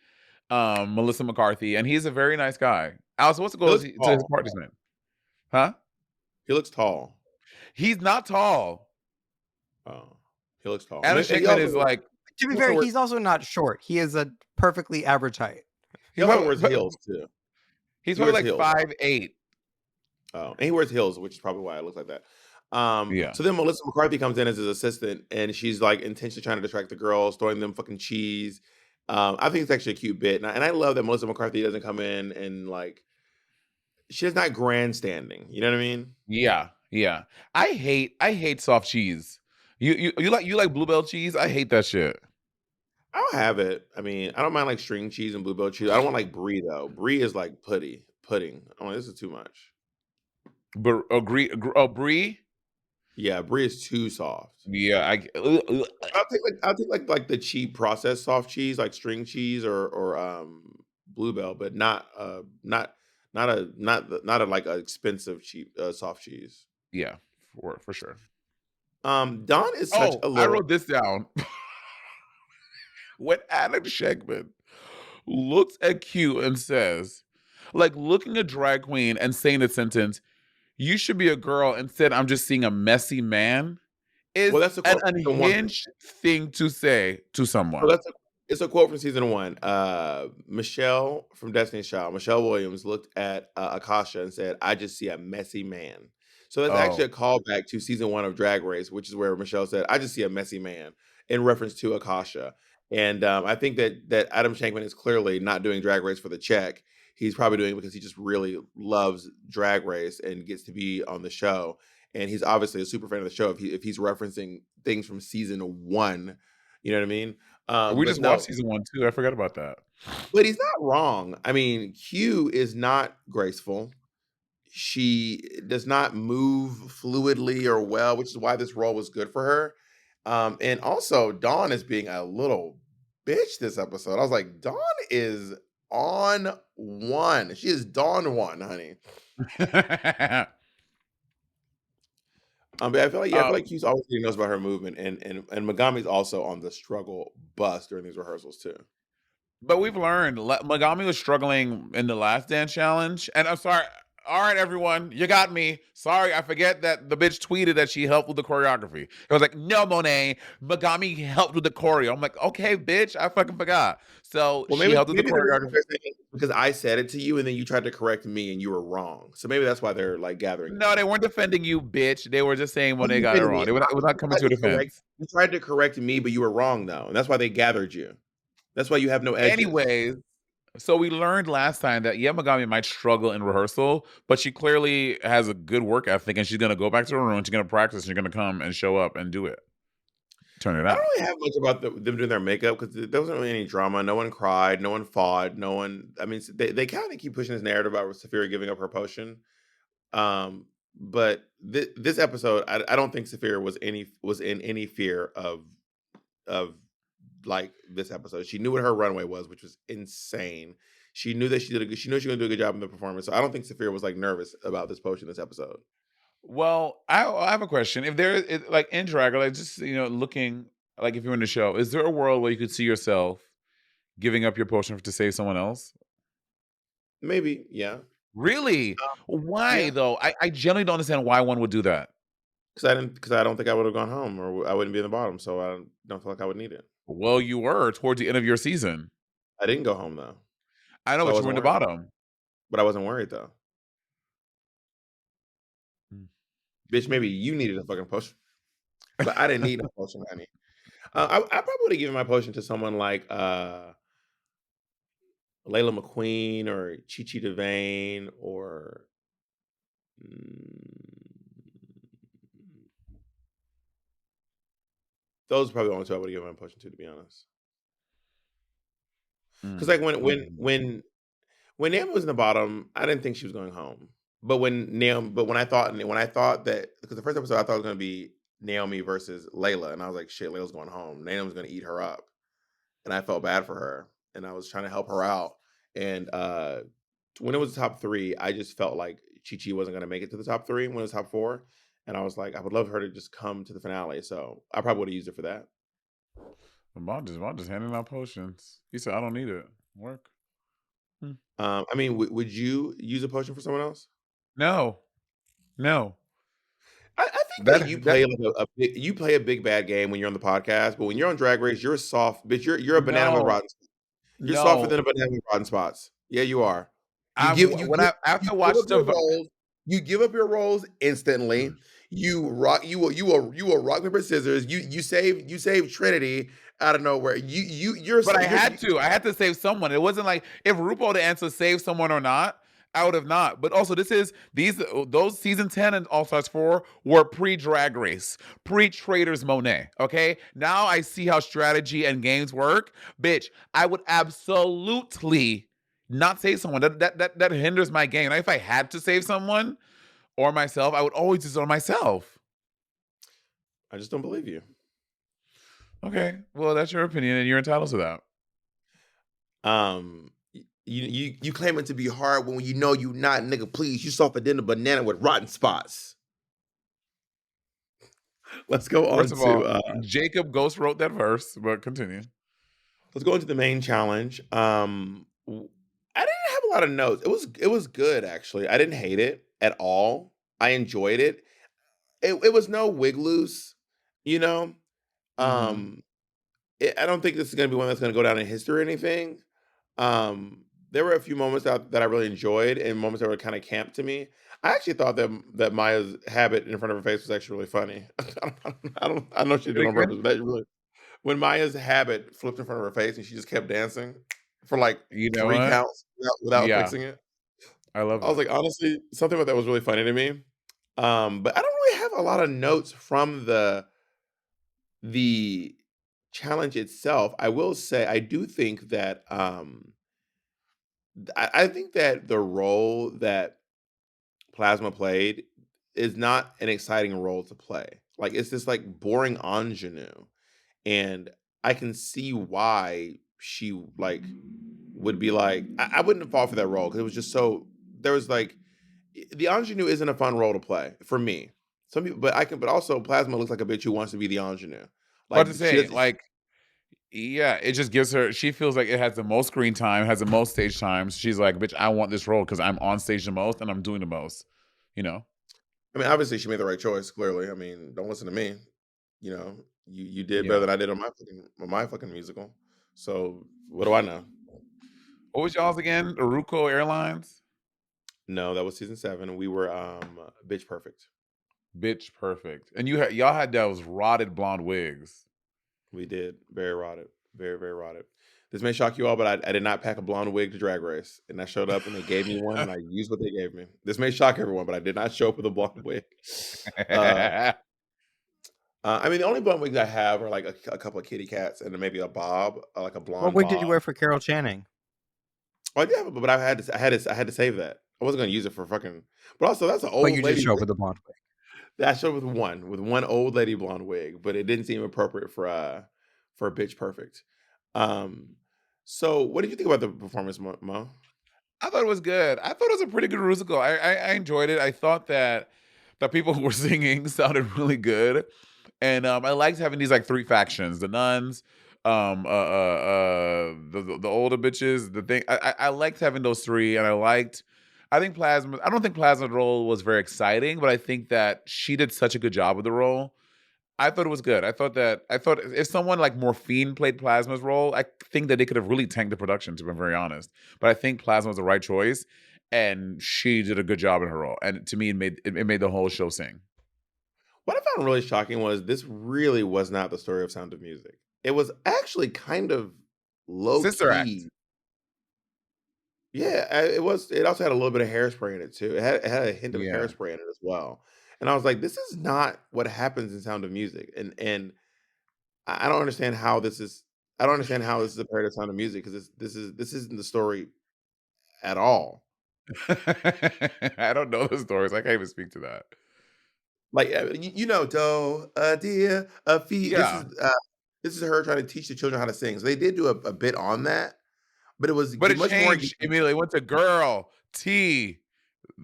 Melissa McCarthy, and he's a very nice guy. Alice, what's the He goal looks to his tall. partner's name? Huh? He looks tall. He's not tall. Oh, he looks tall. Adam And he Shankman is like To be also fair, wears, he's also not short. He is a perfectly average height. he also wears heels too. he's He probably wears like heels. 5'8". Oh, and he wears heels, which is probably why it looks like that. Yeah. So then Melissa McCarthy comes in as his assistant, and she's like intentionally trying to distract the girls, throwing them fucking cheese. I think it's actually a cute bit, and I love that Melissa McCarthy doesn't come in and like she's not grandstanding. You know what I mean? Yeah. Yeah. I hate soft cheese. You like bluebell cheese? I hate that shit. I'll have it. I mean, I don't mind like string cheese and bluebell cheese. I don't want like brie though. Brie is like pudding. Oh, this is too much. But brie? Yeah, brie is too soft. Yeah, I'll take like the cheap processed soft cheese, like string cheese or bluebell, but not not a like a expensive cheap soft cheese. Yeah, for sure. Dawn is such a I little. wrote this down. When Adam Shankman looks at Q and says, like looking at drag queen and saying the sentence, "You should be a girl," instead I'm just seeing a messy man, Well, is that's a an quote from season one. unhinged thing to say to So someone. it's a quote from season one. Michelle from Destiny's Child, Michelle Williams, looked at Akasha and said, "I just see a messy man." So that's actually Oh, a callback to season one of Drag Race, which is where Michelle said, "I just see a messy man," in reference to Akasha. And I think that Adam Shankman is clearly not doing Drag Race for the check. He's probably doing it because he just really loves Drag Race and gets to be on the show. And he's obviously a super fan of the show. If he's referencing things from season one, you know what I mean? we But just watched no, season 1 too. I forgot about that. but he's not wrong. I mean, Q is not graceful. She does not move fluidly or well, which is why this role was good for her. And also, Dawn is being a little bitch this episode. I was like, Dawn is on one. She is Dawn one, honey. But I feel like Q's always knows about her movement, and Megami's also on the struggle bus during these rehearsals too. But we've learned Megami was struggling in the last dance challenge. And I'm sorry. All right, everyone, you got me. Sorry, I forget that the bitch tweeted that she helped with the choreography. It was like, no, Monet, Megami helped with the choreo. I'm like, okay, bitch, I fucking forgot. So Well, she helped with the maybe the reason choreography. they're saying it because I said it to you and then you tried to correct me and you were wrong. So maybe that's why they're like gathering No, you. they weren't defending you, bitch. They were just saying What are Monet you got it defending wrong. me? It was not coming to a defense. You tried to correct me, but you were wrong though, and that's why they gathered you. That's why you have no edges. Anyways, so we learned last time that Yamagami might struggle in rehearsal, but she clearly has a good work ethic and she's gonna go back to her room, she's gonna practice, and she's gonna come and show up and do it. Turn it I don't out. really have much about them doing their makeup because there wasn't really any drama. No one cried. No one fought. No one. I mean, they kind of keep pushing this narrative about Saphira giving up her potion. But this episode, I don't think Saphira was in any fear of like this episode. She knew what her runway was, which was insane. She knew that she knew she was gonna do a good job in the performance. So I don't think Saphira was like nervous about this potion this episode. Well, I have a question. If there is like in drag, or like just looking like if you're in the show, is there a world where you could see yourself giving up your potion to save someone else? Maybe, yeah. Really? Yeah. Why though? I genuinely don't understand why one would do that. Because I don't think I would have gone home or I wouldn't be in the bottom. So I don't feel like I would need it. Well, you were towards the end of your season. I didn't go home though. I know, So I but you were wasn't in the worried. bottom. But I wasn't worried though. Mm. Bitch, maybe you needed a fucking potion. But I didn't need a potion, honey. I probably would have given my potion to someone like Layla McQueen or Chi Chi DeVane or those are probably the only two I would have given my potion to be honest. Because like when Naomi was in the bottom, I didn't think she was going home. But when I thought that because the first episode I thought it was gonna be Naomi versus Layla, and I was like, shit, Layla's going home. Naomi's gonna eat her up. And I felt bad for her. And I was trying to help her out. And when it was the top three, I just felt like Chi Chi wasn't gonna make it to the top three when it was top four. And I was like, I would love her to just come to the finale. So I probably would have used it for that. Bob just handing out potions. He said, I don't need it. Work. I mean, would you use a potion for someone else? No. I think that you play like you play a big bad game when you're on the podcast, but when you're on Drag Race, you're soft, bitch. You're a banana with No. rotten. You're softer than a banana with rotten spots. Yeah, you are. You give up your roles. You give up your roles instantly. You will rock paper scissors. You save Trinity out of nowhere. But I had to save someone. It wasn't like if RuPaul the answer save someone or not, I would have not. But also those season 10 and All Stars 4 were pre-Drag Race, pre-Traders Monet. Okay? Now I see how strategy and games work. Bitch, I would absolutely not save someone. That hinders my game. Now, if I had to save someone or myself, I would always do it on myself. I just don't believe you. Okay. Well, that's your opinion and you're entitled to that. You claiming to be hard when you know you not, nigga. Please, you soft than a banana with rotten spots. Let's go First on of to all, Jacob Ghost wrote that verse, but continue. let's go into the main challenge. I didn't have a lot of notes. It was good actually. I didn't hate it at all. I enjoyed it. It was no wig loose, you know. Mm-hmm. Um, I don't think this is gonna be one that's gonna go down in history or anything. There were a few moments that I really enjoyed and moments that were kind of camp to me. I actually thought that Maya's habit in front of her face was actually really funny. I know she did it Really on good. purpose, but that really when Maya's habit flipped in front of her face and she just kept dancing for like You know 3 what? counts without Yeah, fixing it. I love I was it. like, honestly, something about that was really funny to me. But I don't really have a lot of notes from the challenge itself. I will say I do think that I think that the role that Plasma played is not an exciting role to play. Like it's this like boring ingenue, and I can see why she like would be like I wouldn't fall for that role because it was just so there was like the ingenue isn't a fun role to play for me. Some people, but also Plasma looks like a bitch who wants to be the ingenue. About to Like she say, doesn't. like, yeah, it just gives her. She feels like it has the most screen time, has the most stage time. She's like, bitch, I want this role because I'm on stage the most and I'm doing the most. You know. I mean, obviously she made the right choice. Clearly, I mean, don't listen to me. You did better Yeah. than I did on my fucking musical. So what do I know? What was y'all's again? Ruco Airlines. No, that was season 7, and we were bitch perfect. Bitch, perfect. And y'all had those rotted blonde wigs. We did very rotted, very very rotted. This may shock you all, but I did not pack a blonde wig to Drag Race, and I showed up and they gave me one, and I used what they gave me. This may shock everyone, but I did not show up with a blonde wig. Uh, I mean, the only blonde wigs I have are like a couple of kitty cats and then maybe a bob, like a What blonde wig did you bob. wear for Carol Channing? Oh, I did have it, but I had to save that. I wasn't gonna use it for fucking. But also, that's an But old you did lady show up wig. with a blonde wig. That showed with one old lady blonde wig, but it didn't seem appropriate for Bitch Perfect. Um, so what did you think about the performance, Mo? I thought it was good. I thought it was a pretty good musical. I enjoyed it. I thought that the people who were singing sounded really good, and I liked having these like 3 factions: the nuns, the older bitches. The thing I liked having those 3, and I liked. I think Plasma. I don't think Plasma's role was very exciting, but I think that she did such a good job with the role. I thought it was good. I thought if someone like Morphine played Plasma's role, I think that they could have really tanked the production, to be very honest. But I think Plasma was the right choice, and she did a good job in her role. And to me, it made the whole show sing. What I found really shocking was this really was not the story of Sound of Music. It was actually kind of low Sister Act. key. Yeah, it was. It also had a little bit of hairspray in it too. It had a hint of Yeah. hairspray in it as well. And I was like, this is not what happens in Sound of Music. And I don't understand how this is. I don't understand how this is a parody of Sound of Music because this isn't the story at all. I don't know the stories. I can't even speak to that. Like you know, do a dear a fee. Yeah. This is her trying to teach the children how to sing. So they did do a bit on that, but it was But it much more. changed immediately. It went to girl, T.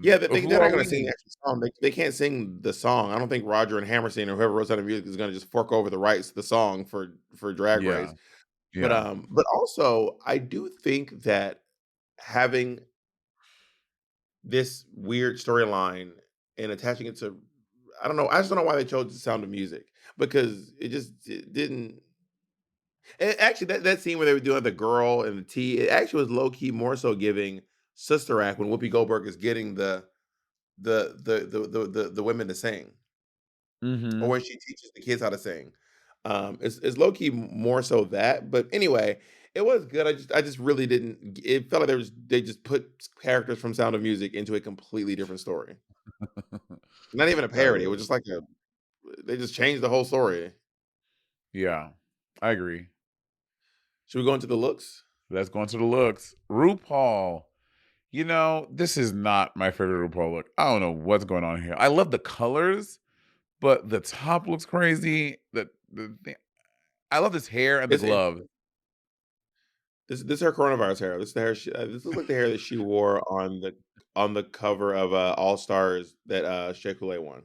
Yeah, Who they're not are gonna sing the we? actual song. They can't sing the song. I don't think Roger and Hammerstein or whoever wrote Sound of Music is gonna just fork over the rights to the song for Drag Yeah. Race. Yeah. But also I do think that having this weird storyline and attaching it to I don't know. I just don't know why they chose the Sound of Music because it didn't. And actually, that scene where they were doing the girl and the tea, it actually was low key more so giving Sister Act when Whoopi Goldberg is getting the women to sing, or Mm-hmm. when she teaches the kids how to sing. It's low key more so that, but anyway, it was good. I just really didn't. It felt like they just put characters from Sound of Music into a completely different story. Not even a parody. It was just like they just changed the whole story. Yeah. I agree. Should we go into the looks? Let's go into the looks. RuPaul. This is not my favorite RuPaul look. I don't know what's going on here. I love the colors, but the top looks crazy. I love this hair and the It's glove. This is her coronavirus hair. This is the hair. This looks like the hair that she wore on the cover of All Stars that Shea Coulee won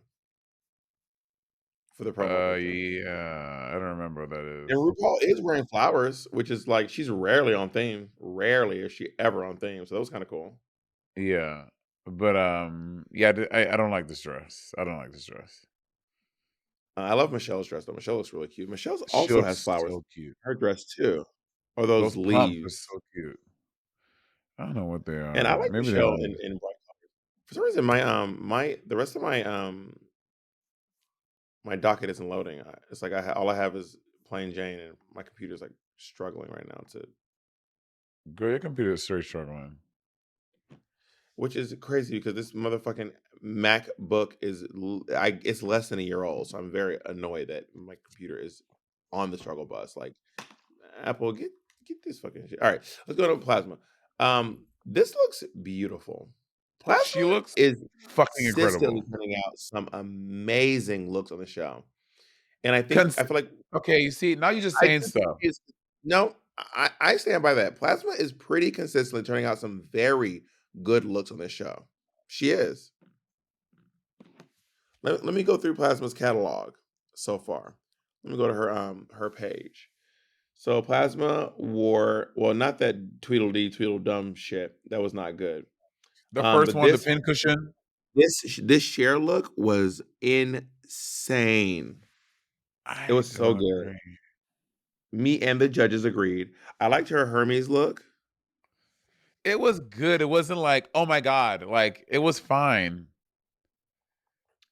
for the promo picture. Yeah, I don't remember what that And is. RuPaul is wearing flowers, which is like she's rarely on theme. Rarely is she ever on theme. So that was kind of cool. Yeah, but yeah, I don't like this dress. I don't like this dress. I love Michelle's dress though. Michelle looks really cute. Michelle's She also has looks flowers. so cute. Her dress too, or those Those pumps are leaves. so cute. I don't know what they And I are. like Maybe they're Michelle leaves. in bright colors. For some reason, my the rest of my docket isn't loading. It's like all I have is plain Jane, and my computer's like struggling right now to, Girl, your computer is straight struggling. which is crazy because this motherfucking MacBook it's less than a year old, so I'm very annoyed that my computer is on the struggle bus. Like Apple, get this fucking shit. All right, let's go to Plasma. This looks beautiful. She Plasma looks is fucking consistently incredible. turning out some amazing looks on the show, and I Cons- feel like okay, you see, now you're just I saying do think stuff. it's no, I stand by that. Plasma is pretty consistently turning out some very good looks on this show. She is. Let me go through Plasma's catalog so far. Let me go to her page. So Plasma wore, well, not that Tweedledee Tweedledum shit. That was not good. The first But one, the pincushion. this share look was insane. It I was so don't good. agree. Me and the judges agreed. I liked her Hermes look. It was good. It wasn't like, oh my God. Like, it was fine.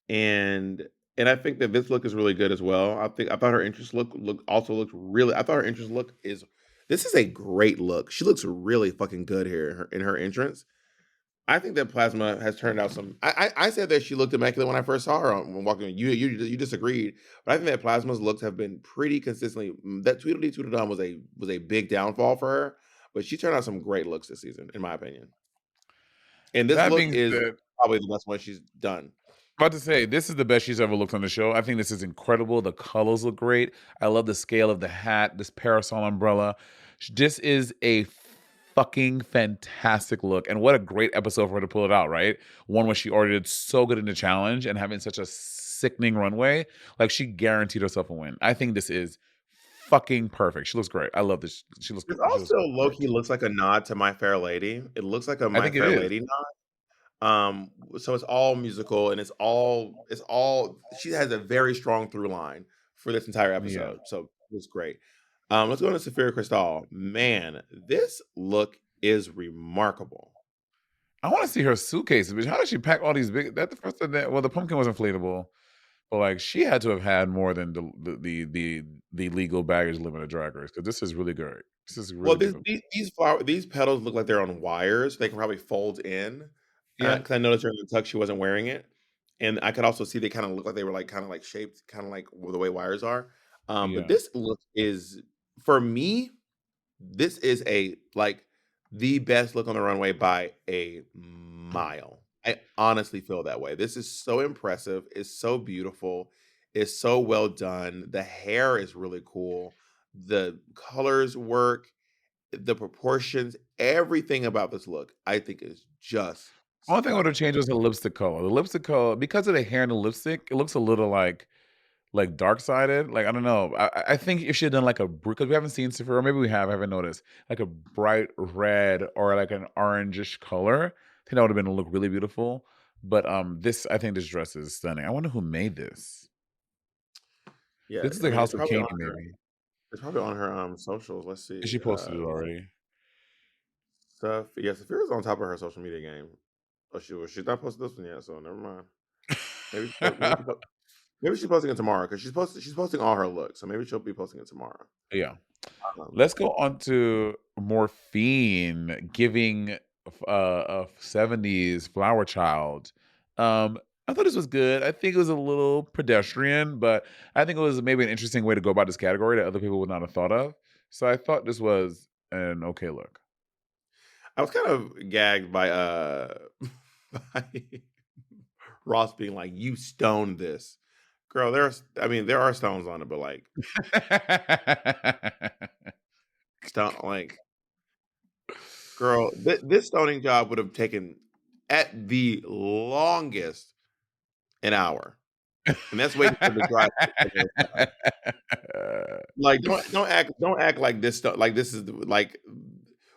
and I think that this look is really good as well. I thought her interest look also looked really. I thought her interest look is this is a great look. She looks really fucking good here in her entrance. I think that Plasma has turned out some. I said that she looked immaculate when I first saw her when walking. You disagreed, but I think that Plasma's looks have been pretty consistently. That Tweedledee Tweedledum was a big downfall for her, but she turned out some great looks this season, in my opinion. And this That look being is said, probably the best one she's done. about to say, this is the best she's ever looked on the show. I think this is incredible. The colors look great. I love the scale of the hat, this parasol umbrella. This is a fucking fantastic look. And what a great episode for her to pull it out, right? One where she already did so good in the challenge and having such a sickening runway. Like she guaranteed herself a win. I think this is fucking perfect. She looks great. I love this. She looks It she looks also low great. key looks like a nod to My Fair Lady. It looks like a I My think it Fair is. Lady nod. So it's all musical and it's all she has a very strong through line for this entire Yeah. episode. So it's great. Let's go into Saphira Crystal. Man, this look is remarkable. I want to see her suitcases, but how did she pack all these big? That the first thing that well, the pumpkin was inflatable, but like she had to have had more than the legal baggage limit of Drag Race because this is really good. This is Well, really beautiful. these petals look like they're on wires. They can probably fold in. Yeah, Because I noticed during the tuck she wasn't wearing it, and I could also see they kind of look like they were like kind of like shaped, kind of like the way wires are. But yeah. this look is for me. This is a like the best look on the runway by a mile. I honestly feel that way. This is so impressive. It's so beautiful. It's so well done. The hair is really cool. The colors work. The proportions, everything about this look, I think is just Only thing I would have stunning. changed was the lipstick color. The lipstick color because of the hair and the lipstick, it looks a little like dark sided. Like I don't know. I think if she had done like a because we haven't seen Sephora, maybe we have. I haven't noticed like a bright red or like an orangish color. I think that would have been look really beautiful. But this, I think this dress is stunning. I wonder who made this. Yeah, This is I like mean, House of King, maybe. it's probably on her socials. Let's see. She posted it already. Stuff. Yeah, Saphira's on top of her social media game. Oh, she's not posted this one yet, so never mind. Maybe she po- maybe she po- maybe she's posting it tomorrow because she's posting all her looks, so maybe she'll be posting it tomorrow. Yeah. Um, Let's go on to Morphine giving a 70s flower child. I thought this was good. I think it was a little pedestrian, but I think it was maybe an interesting way to go about this category that other people would not have thought of. So I thought this was an okay look. I was kind of gagged by by Ross being like, "You stoned this, girl." There are stones on it, but like stone like Girl, this stoning job would have taken at the longest an hour, and that's waiting for the dry. Like, don't act like this stuff. Like this is like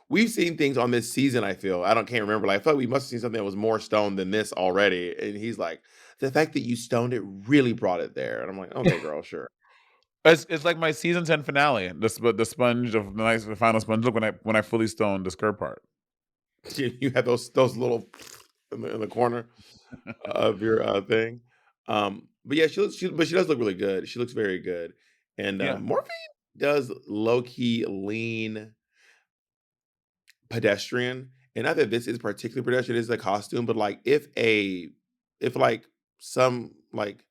we've seen things on this season. I feel I don't can't remember. Like I feel like we must have seen something that was more stoned than this already. And he's like, the fact that you stoned it really brought it there. And I'm like, okay, girl, sure. It's like my season 10 finale. The sponge of the final sponge look when I fully stoned the skirt part. You had those little in the corner of your thing. But yeah, but she does look really good. She looks very good. And Yeah. Morphine does low key lean pedestrian. And not that this is particularly pedestrian, it's a costume, but like if like some like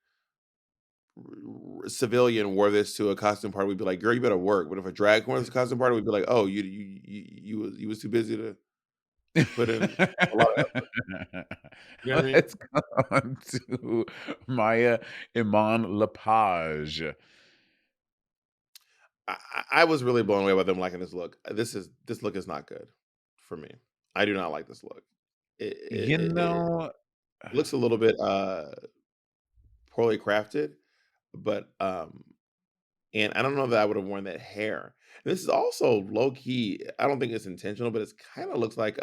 civilian wore this to a costume party, we'd be like, girl, you better work. But if a drag queen wore this to a costume party, we'd be like, oh, you was too busy to put in a lot of effort. You know what I mean? Let's go on to Maya Iman Lepage. I was really blown away by them liking this look. This look is not good for me. I do not like this look. You It know, looks a little bit poorly crafted, but and I don't know that I would have worn that hair. This is also low key. I don't think it's intentional, but it's kind of looks like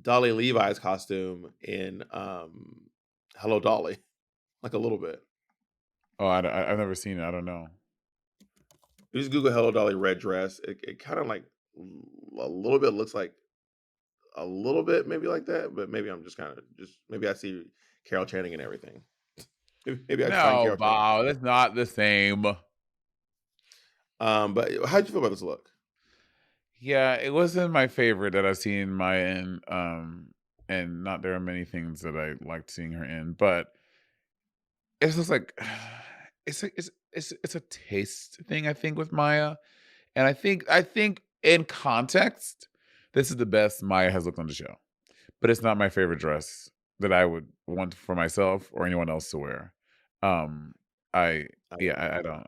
Dolly Levi's costume in Hello Dolly, like a little bit. oh, I've never seen it. I don't know. You just Google Hello Dolly red dress. It kind of like a little bit looks like a little bit maybe like that, but maybe I'm just kind of just maybe I see Carol Channing and everything. Maybe I find No, Carol Channing. Bob, that's not the same. But how'd you feel about this look? Yeah, it wasn't my favorite that I've seen Maya in. And not there are many things that I liked seeing her in, but it's just like it's a taste thing, I think, with Maya. And I think in context, this is the best Maya has looked on the show. But it's not my favorite dress that I would want for myself or anyone else to wear. Um, I yeah, I don't.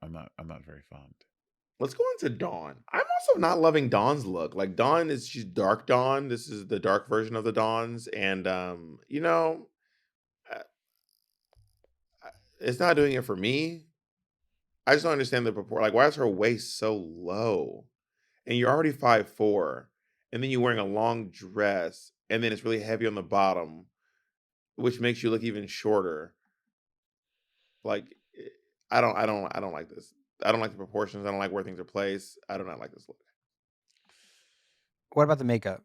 I'm not very fond. Let's go into Dawn. I'm also not loving Dawn's look. Like she's dark Dawn. This is the dark version of the Dawns, and uh, it's not doing it for me. I just don't understand the purport. Like, why is her waist so low? And you're already 5'4", and then you're wearing a long dress, and then it's really heavy on the bottom, which makes you look even shorter. Like, I don't like this. I don't like the proportions. I don't like where things are placed. I do not like this look. What about the makeup?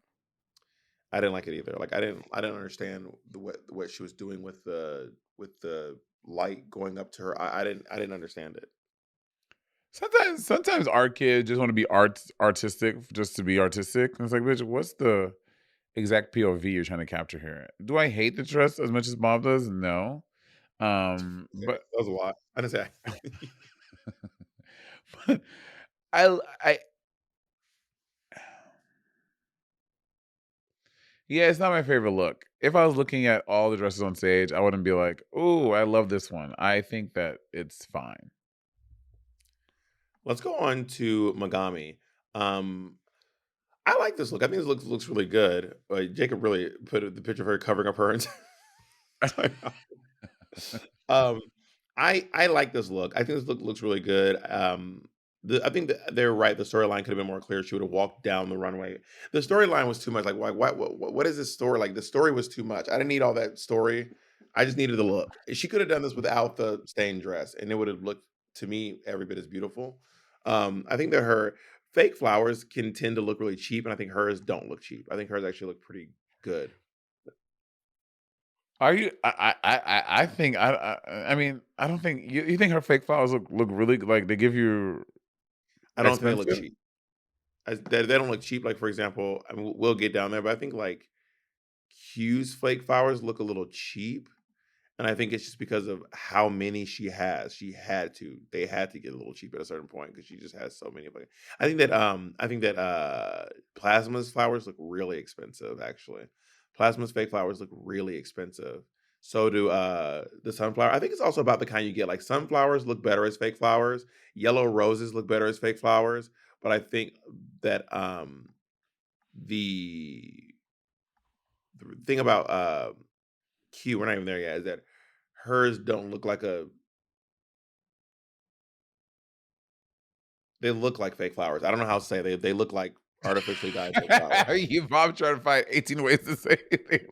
I didn't like it either. Like, I didn't understand what she was doing with the light going up to her. I didn't understand it. Sometimes art kids just want to be artistic just to be artistic. And it's like, bitch, what's the exact POV you're trying to capture here? Do I hate the dress as much as Bob does? No. That But was a lot. I didn't say. but I yeah, it's not my favorite look. If I was looking at all the dresses on stage, I wouldn't be like, "Ooh, I love this one." I think that it's fine. Let's go on to Megami. Um, I like this look. I think this looks really good. Jacob really put the picture of her covering up her. um, I like this look. I think this look looks really good. I think that they're right. The storyline could have been more clear. She would have walked down the runway. The storyline was too much. Like, what is this story? Like, the story was too much. I didn't need all that story. I just needed the look. She could have done this without the stained dress, and it would have looked to me every bit as beautiful. I think that her fake flowers can tend to look really cheap, and I think hers don't look cheap. I think hers actually look pretty good. Are you? I think I mean I don't think you think her fake flowers look really like they give you I don't think they look expensive. cheap. They don't look cheap. Like, for example, I mean, we'll get down there, but I think like Q's flake flowers look a little cheap. And I think it's just because of how many she has. They had to get a little cheap at a certain point because she just has so many of them. I think that Plasma's flowers look really expensive, actually. Plasma's fake flowers look really expensive. So do the sunflower. I think it's also about the kind you get. Like, sunflowers look better as fake flowers. Yellow roses look better as fake flowers. but I think that the the thing about Q, we're not even there yet, is that hers don't look like a they look like fake flowers. I don't know how to say they look like artificially dyed fake flowers. You Bob trying to find 18 ways to say they they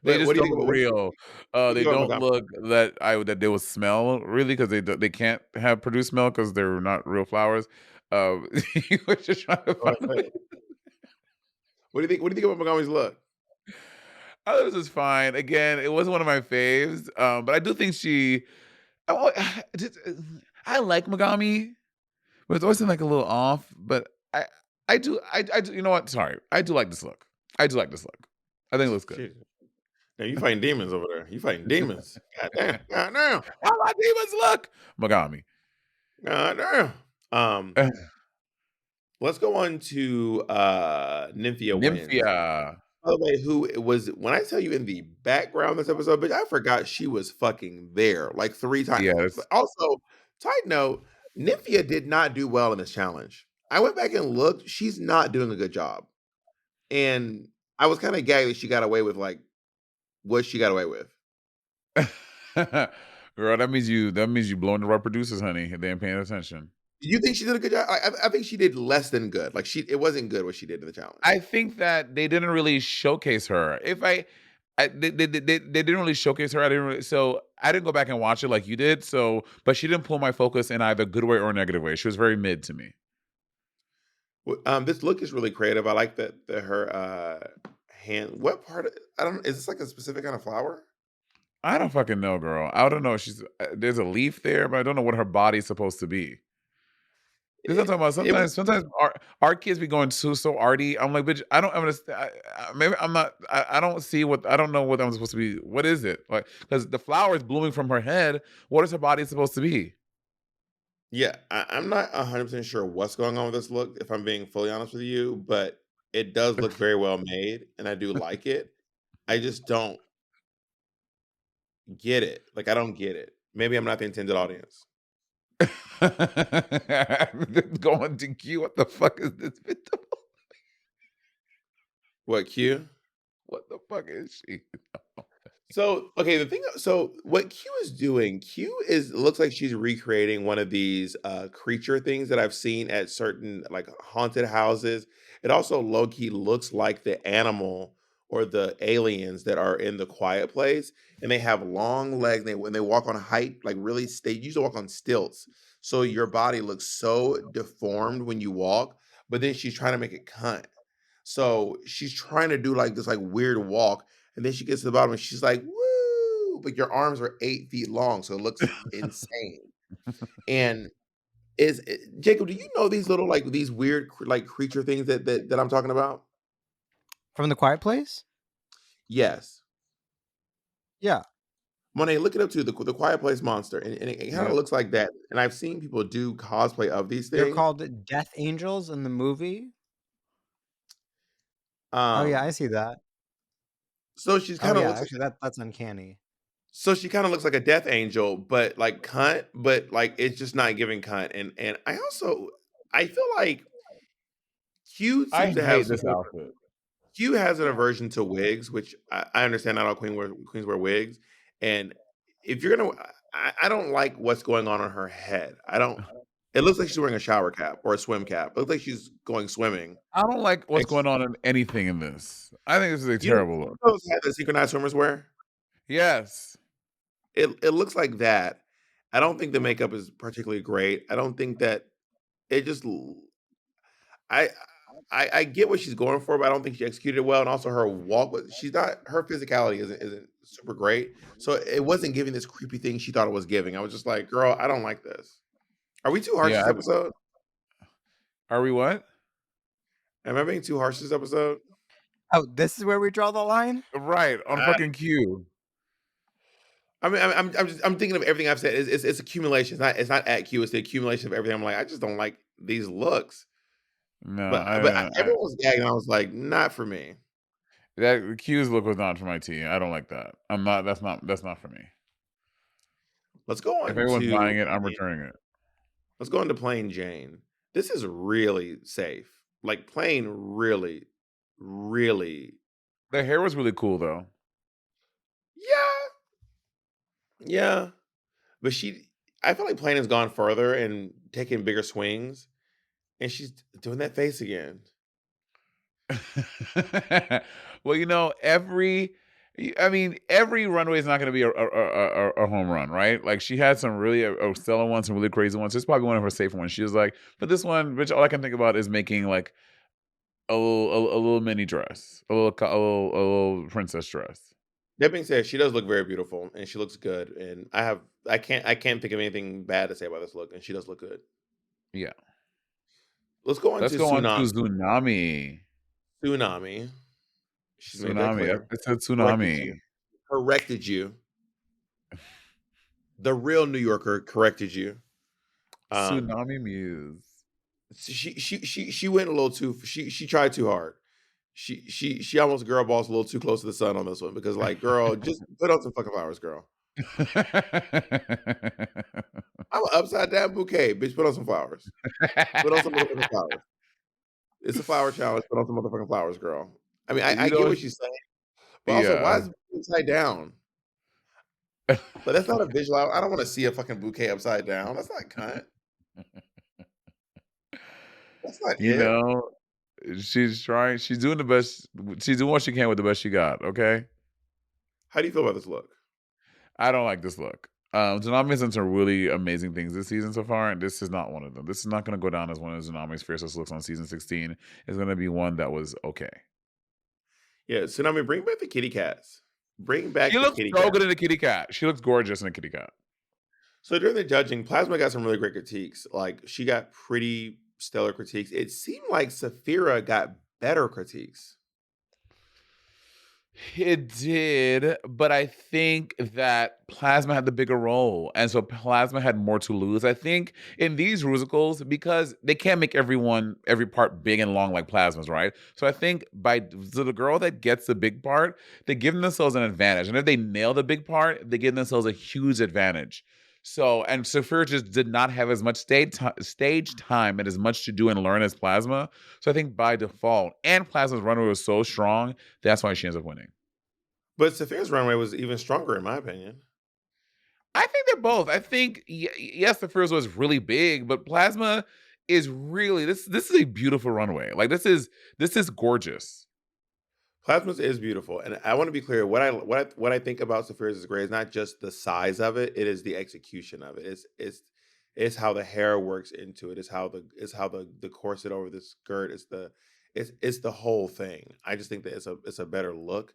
But what just do you think don't about real. what do you They think about don't Montgomery? look that they will smell really because they can't have produce smell because they're not real flowers. You were just trying to Oh, I find. say it. What do you think about Montgomery's look? I thought this was fine. Again, it wasn't one of my faves, but I do think she. Oh, just, I like Megami, but it's always been like a little off. But I do. You know what? Sorry, I do like this look. I do like this look. I think it looks good. Shit. Now you fighting demons over there. You fighting demons. God damn. God damn. How my demons look, Megami. God damn. Let's go on to Nymphia wins. Nymphia. By the way, who it was when I tell you in the background this episode, bitch, I forgot she was fucking there like 3 times. Yes. Also, side note, Nymphia did not do well in this challenge. I went back and looked. She's not doing a good job. And I was kind of gagged that she got away with like what she got away with. Girl, that means you blowing the right producers, honey. They ain't paying attention. Do you think she did a good job? I think she did less than good. Like it wasn't good what she did in the challenge. I think that they didn't really showcase her. If they didn't really showcase her. So I didn't go back and watch it like you did. So, but she didn't pull my focus in either good way or negative way. She was very mid to me. This look is really creative. I like that her hand. What part? I don't. Is this like a specific kind of flower? I don't fucking know, girl. I don't know. There's a leaf there, but I don't know what her body's supposed to be. This I'm It, talking about. it was Sometimes our kids be going so arty. I'm like, bitch, I don't understand. Maybe I'm not. I don't see what I don't know what I'm supposed to be. What is it like? Because the flower is blooming from her head. What is her body supposed to be? yeah. I'm not 100% sure what's going on with this look. If I'm being fully honest with you, but it does look very well made, and I do like it. I just don't get it. Like I don't get it. Maybe I'm not the intended audience. Going to Q. What the fuck is this? What Q? What the fuck is she? So okay, so what Q is doing, looks like she's recreating one of these creature things that I've seen at certain like haunted houses. It also low key looks like the animal or the aliens that are in the quiet place, and they have long legs. When they walk on height, like really they used to walk on stilts, so your body looks so deformed when you walk. But then she's trying to make it cunt, so she's trying to do like this like weird walk, and then she gets to the bottom and she's like, woo, but your arms are 8 feet long. So it looks insane. And Jacob, do you know these little, like these weird, like creature things that I'm talking about? From The Quiet Place? Yes. Yeah. Monet, look it up too. The Quiet Place monster. And it kind of Yep. looks like that. And I've seen people do cosplay of these They're things. called Death Angels in the movie. Oh yeah, I Um, see that. so she's Oh kind of yeah, looks like actually that's uncanny. so she kind of looks like a death angel, but like cunt, but like it's just not giving cunt. And I feel like Q I seems to have hate some this outfit. Q has an aversion to wigs, which I understand not all queens wear wigs. And if you're gonna, I don't like what's going on her head. I don't. It looks like she's wearing a shower cap or a swim cap. It looks like she's going swimming. I don't like what's And going on in anything in this. I think this is a you know terrible look. those hats that synchronized swimmers wear. Yes. It looks like that. I don't think the makeup is particularly great. I don't think that it just. I I get what she's going for, but I don't think she executed it well. And also her walk was she's not her physicality isn't super great. So it wasn't giving this creepy thing she thought it was giving. I was just like, girl, I don't like this. Are we too harsh Yeah. this episode? Are we what? Am I being too harsh this episode? Oh, this is where we draw the line? Right on Uh, fucking Q. I mean, I'm thinking of everything I've said. It's accumulation. It's not at Q. It's the accumulation of everything. I'm like, I just don't like these looks. No, But everyone was gagging. I was like, not for me. that Q's look was not for my tea. I don't like that. I'm not. That's not for me. Let's go If on everyone's to buying it, I'm returning it. Let's go into Plain Jane. This is really safe. Like Plain really, really. The hair was really cool though. Yeah, yeah. But I feel like Plain has gone further and taken bigger swings, and she's doing that face again. Well, every runway is not going to be a home run, right? Like she had some really stellar ones, some really crazy ones. It's probably one of her safe ones. She was like, but this one, which all I can think about is making like a little mini dress, a little princess dress. That being said, she does look very beautiful, and she looks good. And I can't think of anything bad to say about this look, and she does look good. Yeah. Let's go on Let's to go on to Tsunami. Tsunami. Tsunami. She's made that Tsunami. clear. I said Corrected Tsunami. you. Corrected you. The real New Yorker corrected you. Tsunami Muse. She went a little too. She tried too hard. She almost girl bossed a little too close to the sun on this one because like girl, just put on some fucking flowers, girl. I'm an upside down bouquet, bitch. Put on some flowers. Put on some motherfucking flowers. It's a flower challenge. Put on some motherfucking flowers, girl. I mean, I get what she's saying, but also, why Yeah. is it upside down? Like that's not a visual. I don't want to see a fucking bouquet upside down. That's not cunt. That's not You it. know, she's trying. She's doing the best. She's doing what she can with the best she got. Okay. How do you feel about this look? I don't like this look. Tsunami's done some really amazing things this season so far, and this is not one of them. This is not going to go down as one of Tsunami's fiercest looks on season 16. It's going to be one that was okay. Yeah, Tsunami, bring back the kitty cats. Bring back She the looks kitty so cat. good in a kitty cat. She looks gorgeous in a kitty cat. So during the judging, Plasma got some really great critiques. Like she got pretty stellar critiques. It seemed like Saphira got better critiques. It did, but I think that Plasma had the bigger role, and so Plasma had more to lose. I think in these Rusicals, because they can't make every part big and long like Plasma's, right? So I think so the girl that gets the big part, they give themselves an advantage, and if they nail the big part, they give themselves a huge advantage. So, and Saphira just did not have as much stage time and as much to do and learn as Plasma. So I think by default, and Plasma's runway was so strong, that's why she ends up winning. But Saphira's runway was even stronger, in my opinion. I think they're both. I think yes, Saphira's was really big, but Plasma is really this is a beautiful runway. Like this is gorgeous. Plasma's is beautiful, and I want to be clear. What I think about Saphira's is great. It's not just the size of it; it is the execution of it. It's how the hair works into it. It's how the corset over the skirt. It's the whole thing. I just think that it's a better look.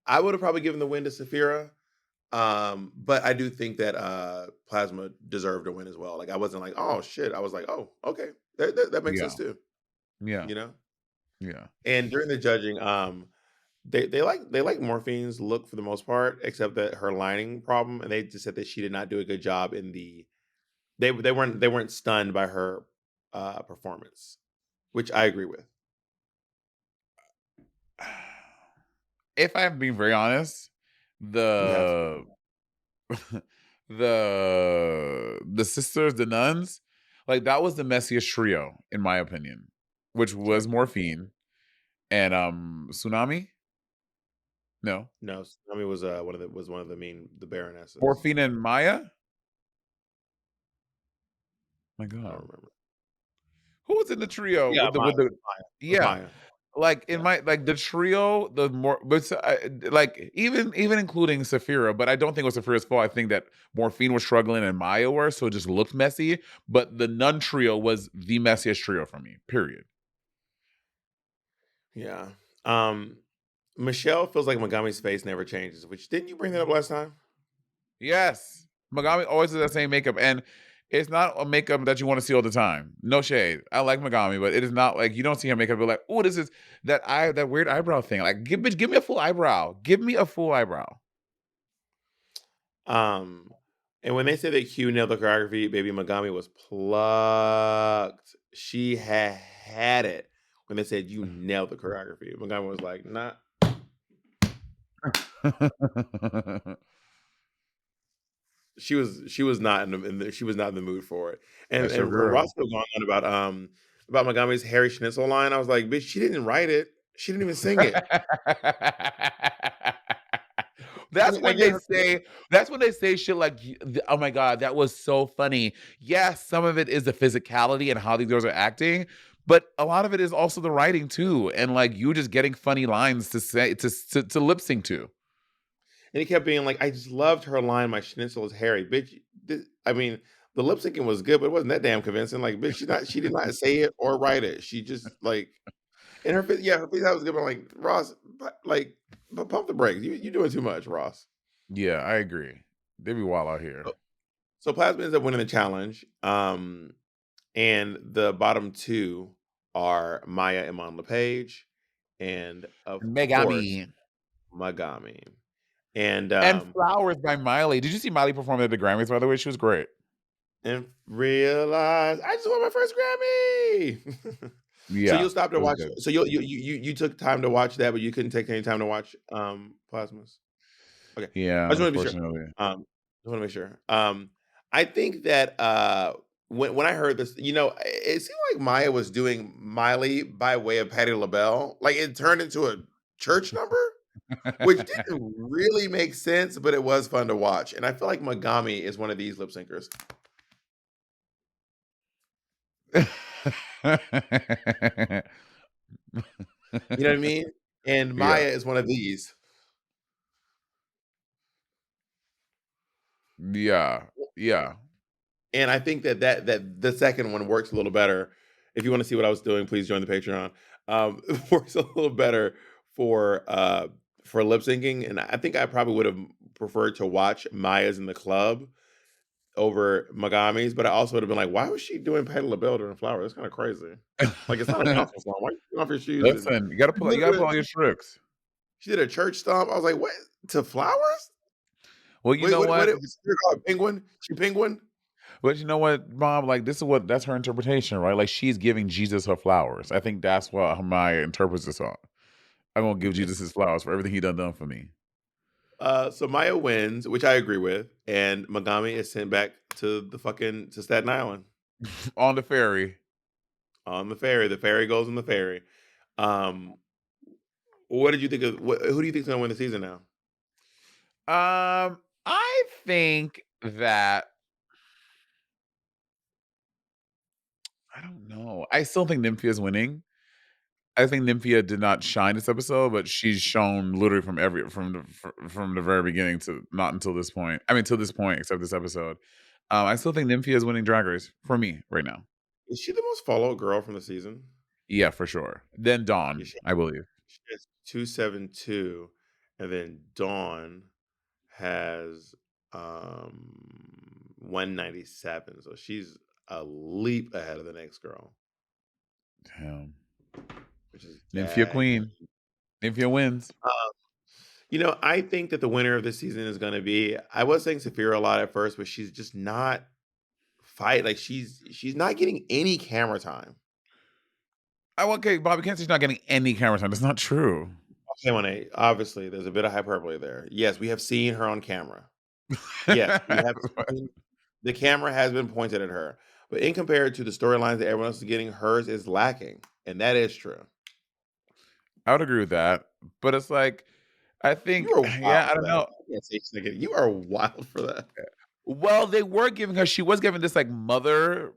I would have probably given the win to Saphira, but I do think that Plasma deserved a win as well. Like I wasn't like, oh shit. I was like, oh okay, that makes Yeah. sense too. Yeah. You know. Yeah. And during the judging, they like Morphine's look for the most part, except that her lining problem, and they just said that she did not do a good job in they weren't stunned by her performance, which I agree with. If I'm being very honest, You have the the sisters, the nuns, like that was the messiest trio in my opinion, which was Morphine and Tsunami. No, Tsunami was one of the Baronesses. Morphine and Maya. My I God, don't remember. who was in the trio Yeah, with the Maya. yeah? Maya. Like in my like the trio, the more but like even including Saphira, but I don't think it was Saphira's fault. I think that Morphine was struggling and Maya were, so it just looked messy. But the nun trio was the messiest trio for me. Period. Yeah. Michelle feels like Megami's face never changes, which didn't you bring that up last time? Yes, Megami always does that same makeup, and it's not a makeup that you want to see all the time. No shade. I like Megami, but it is not like you don't see her makeup. Be like, oh, this is that weird eyebrow thing. Like, give me a full eyebrow. Give me a full eyebrow. And when they said that Q nailed the choreography, baby Megami was plucked. She had it when they said you nailed the choreography. Megami was like, nah. She was not she was not in the mood for it. That's your And Ross girl. was going on about Megami's Harry Schnitzel line. I was like, bitch, she didn't write it. She didn't even sing it. That's Like when yeah, they say that's when they say shit like, "Oh my god, that was so funny." Yes, some of it is the physicality and how these girls are acting, but a lot of it is also the writing too, and like you just getting funny lines to say to lip sync to. and he kept being like, I just loved her line, my schnitzel is Harry. Bitch, I mean, the lip syncing was good, but it wasn't that damn convincing. Like, bitch, she did not say it or write it. She just like and her face that was good, but I'm like, Ross, but pump the brakes. You doing too much, Ross. Yeah, I agree. They be wild out here. So Plasma ends up winning the challenge. And the bottom two are Maya and Mon LePage, and of course, Megami. Magami. And And Flowers by Miley. Did you see Miley perform at the Grammys, by the way? She was great. and realize I just won my first Grammy. So Yeah, you'll stop to it was watch. good. So you took time to watch that, but you couldn't take any time to watch Plasmas. Okay, I Yeah, just want to be sure. unfortunately. I want to make sure. I think that when I heard this, it seemed like Maya was doing Miley by way of Patti LaBelle. Like it turned into a church number, which didn't really make sense, but it was fun to watch. And I feel like Megami is one of these lip syncers. You know what I mean? And Yeah, Maya is one of these. yeah, yeah. And I think that the second one works a little better. If you want to see what I was doing, please join the Patreon. It works a little better for lip syncing, and I think I probably would have preferred to watch Maya's in the club over Megami's, but I also would have been like, why was she doing Patti LaBelle during Flower? That's kind of crazy. Like it's not a gospel song. Why are you taking off your shoes? And Listen, you gotta pull out your tricks. she did a church stomp. I was like, what to Flowers? Well, you Wait, know what? what? It was called Penguin? She Penguin? But you know what, Mom? Like that's her interpretation, right? Like she's giving Jesus her flowers. I think that's what Maya interprets the song. I'm gonna give Jesus his flowers for everything he done for me. So Maya wins, which I agree with, and Megami is sent back to Staten Island On the ferry. on the ferry. The ferry goes on the ferry. Um, what did you think of? Who do you think's gonna win the season now? I think that I don't know. I still think Nymphia's winning. I think Nymphia did not shine this episode, but she's shown literally from the very beginning to not until this point. I mean, till this point, except this episode. I still think Nymphia is winning Drag Race for me right now. Is she the most followed girl from the season? Yeah, for sure. Then Yeah, Dawn, I believe. she has 272, and then Dawn has 197. So she's a leap ahead of the next girl, Damn. which is Nymphia dag. Queen. Nymphia wins. I think that the winner of this season is going to be. I was saying Saphira a lot at first, but she's just not fight. Like she's not getting any camera time. Okay, Bobby can't say she's not getting any camera time. That's not true. Okay, Monet, obviously, there's a bit of hyperbole there. Yes, we have seen her on camera. Yes, we have seen the camera has been pointed at her. But in compared to the storylines that everyone else is getting, hers is lacking. And that is true. I would agree with that. But it's like, I You think, are wild yeah, I for don't that. know. I can't say she's not getting, you are wild for that. Well, they were giving her, she was giving this like mothering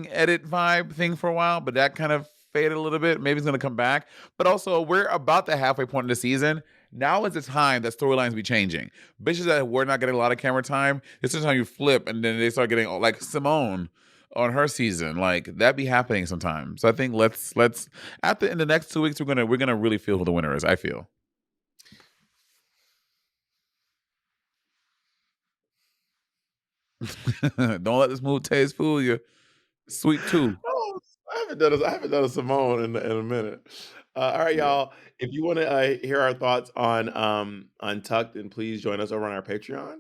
edit vibe thing for a while, but that kind of faded a little bit. Maybe it's gonna come back. But also, we're about the halfway point of the season. Now is the time that storylines be changing. Bitches that were not getting a lot of camera time, this is how you flip, and then they start getting like Simone on her season. Like that be happening sometimes. So I think let's in the next 2 weeks we're gonna really feel who the winner is. I feel. Don't let this move taste fool you. Sweet too. Oh, I haven't done a Simone in a minute. All right, Yeah. y'all. If you want to hear our thoughts on Untucked, then please join us over on our Patreon.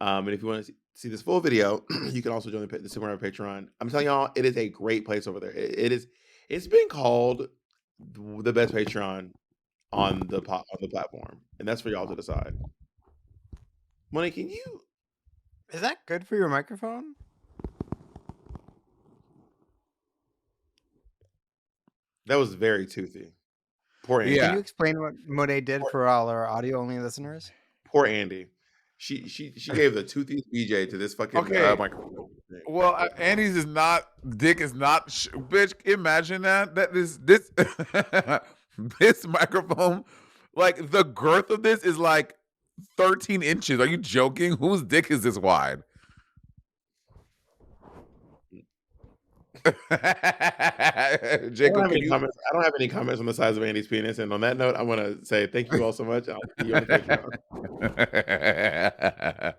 And if you want to see this full video, you can also join the Super on our Patreon. I'm telling y'all, it is a great place over there. It is. It's been called the best Patreon on the platform, and that's for y'all to decide. Money, can you Is that good for your microphone? That was very toothy. Poor Andy. Yeah. Can you explain what Monet did for all our audio-only listeners? Poor Andy. She gave the toothiest BJ to this fucking Okay. microphone. Well, Andy's is not dick is not bitch. Imagine that this this microphone, like the girth of this is like 13 inches. Are you joking? Whose dick is this wide? Jacob, I don't have any comments on the size of Andy's penis. And on that note, I want to say thank you all so much. I'll see you on the Patreon.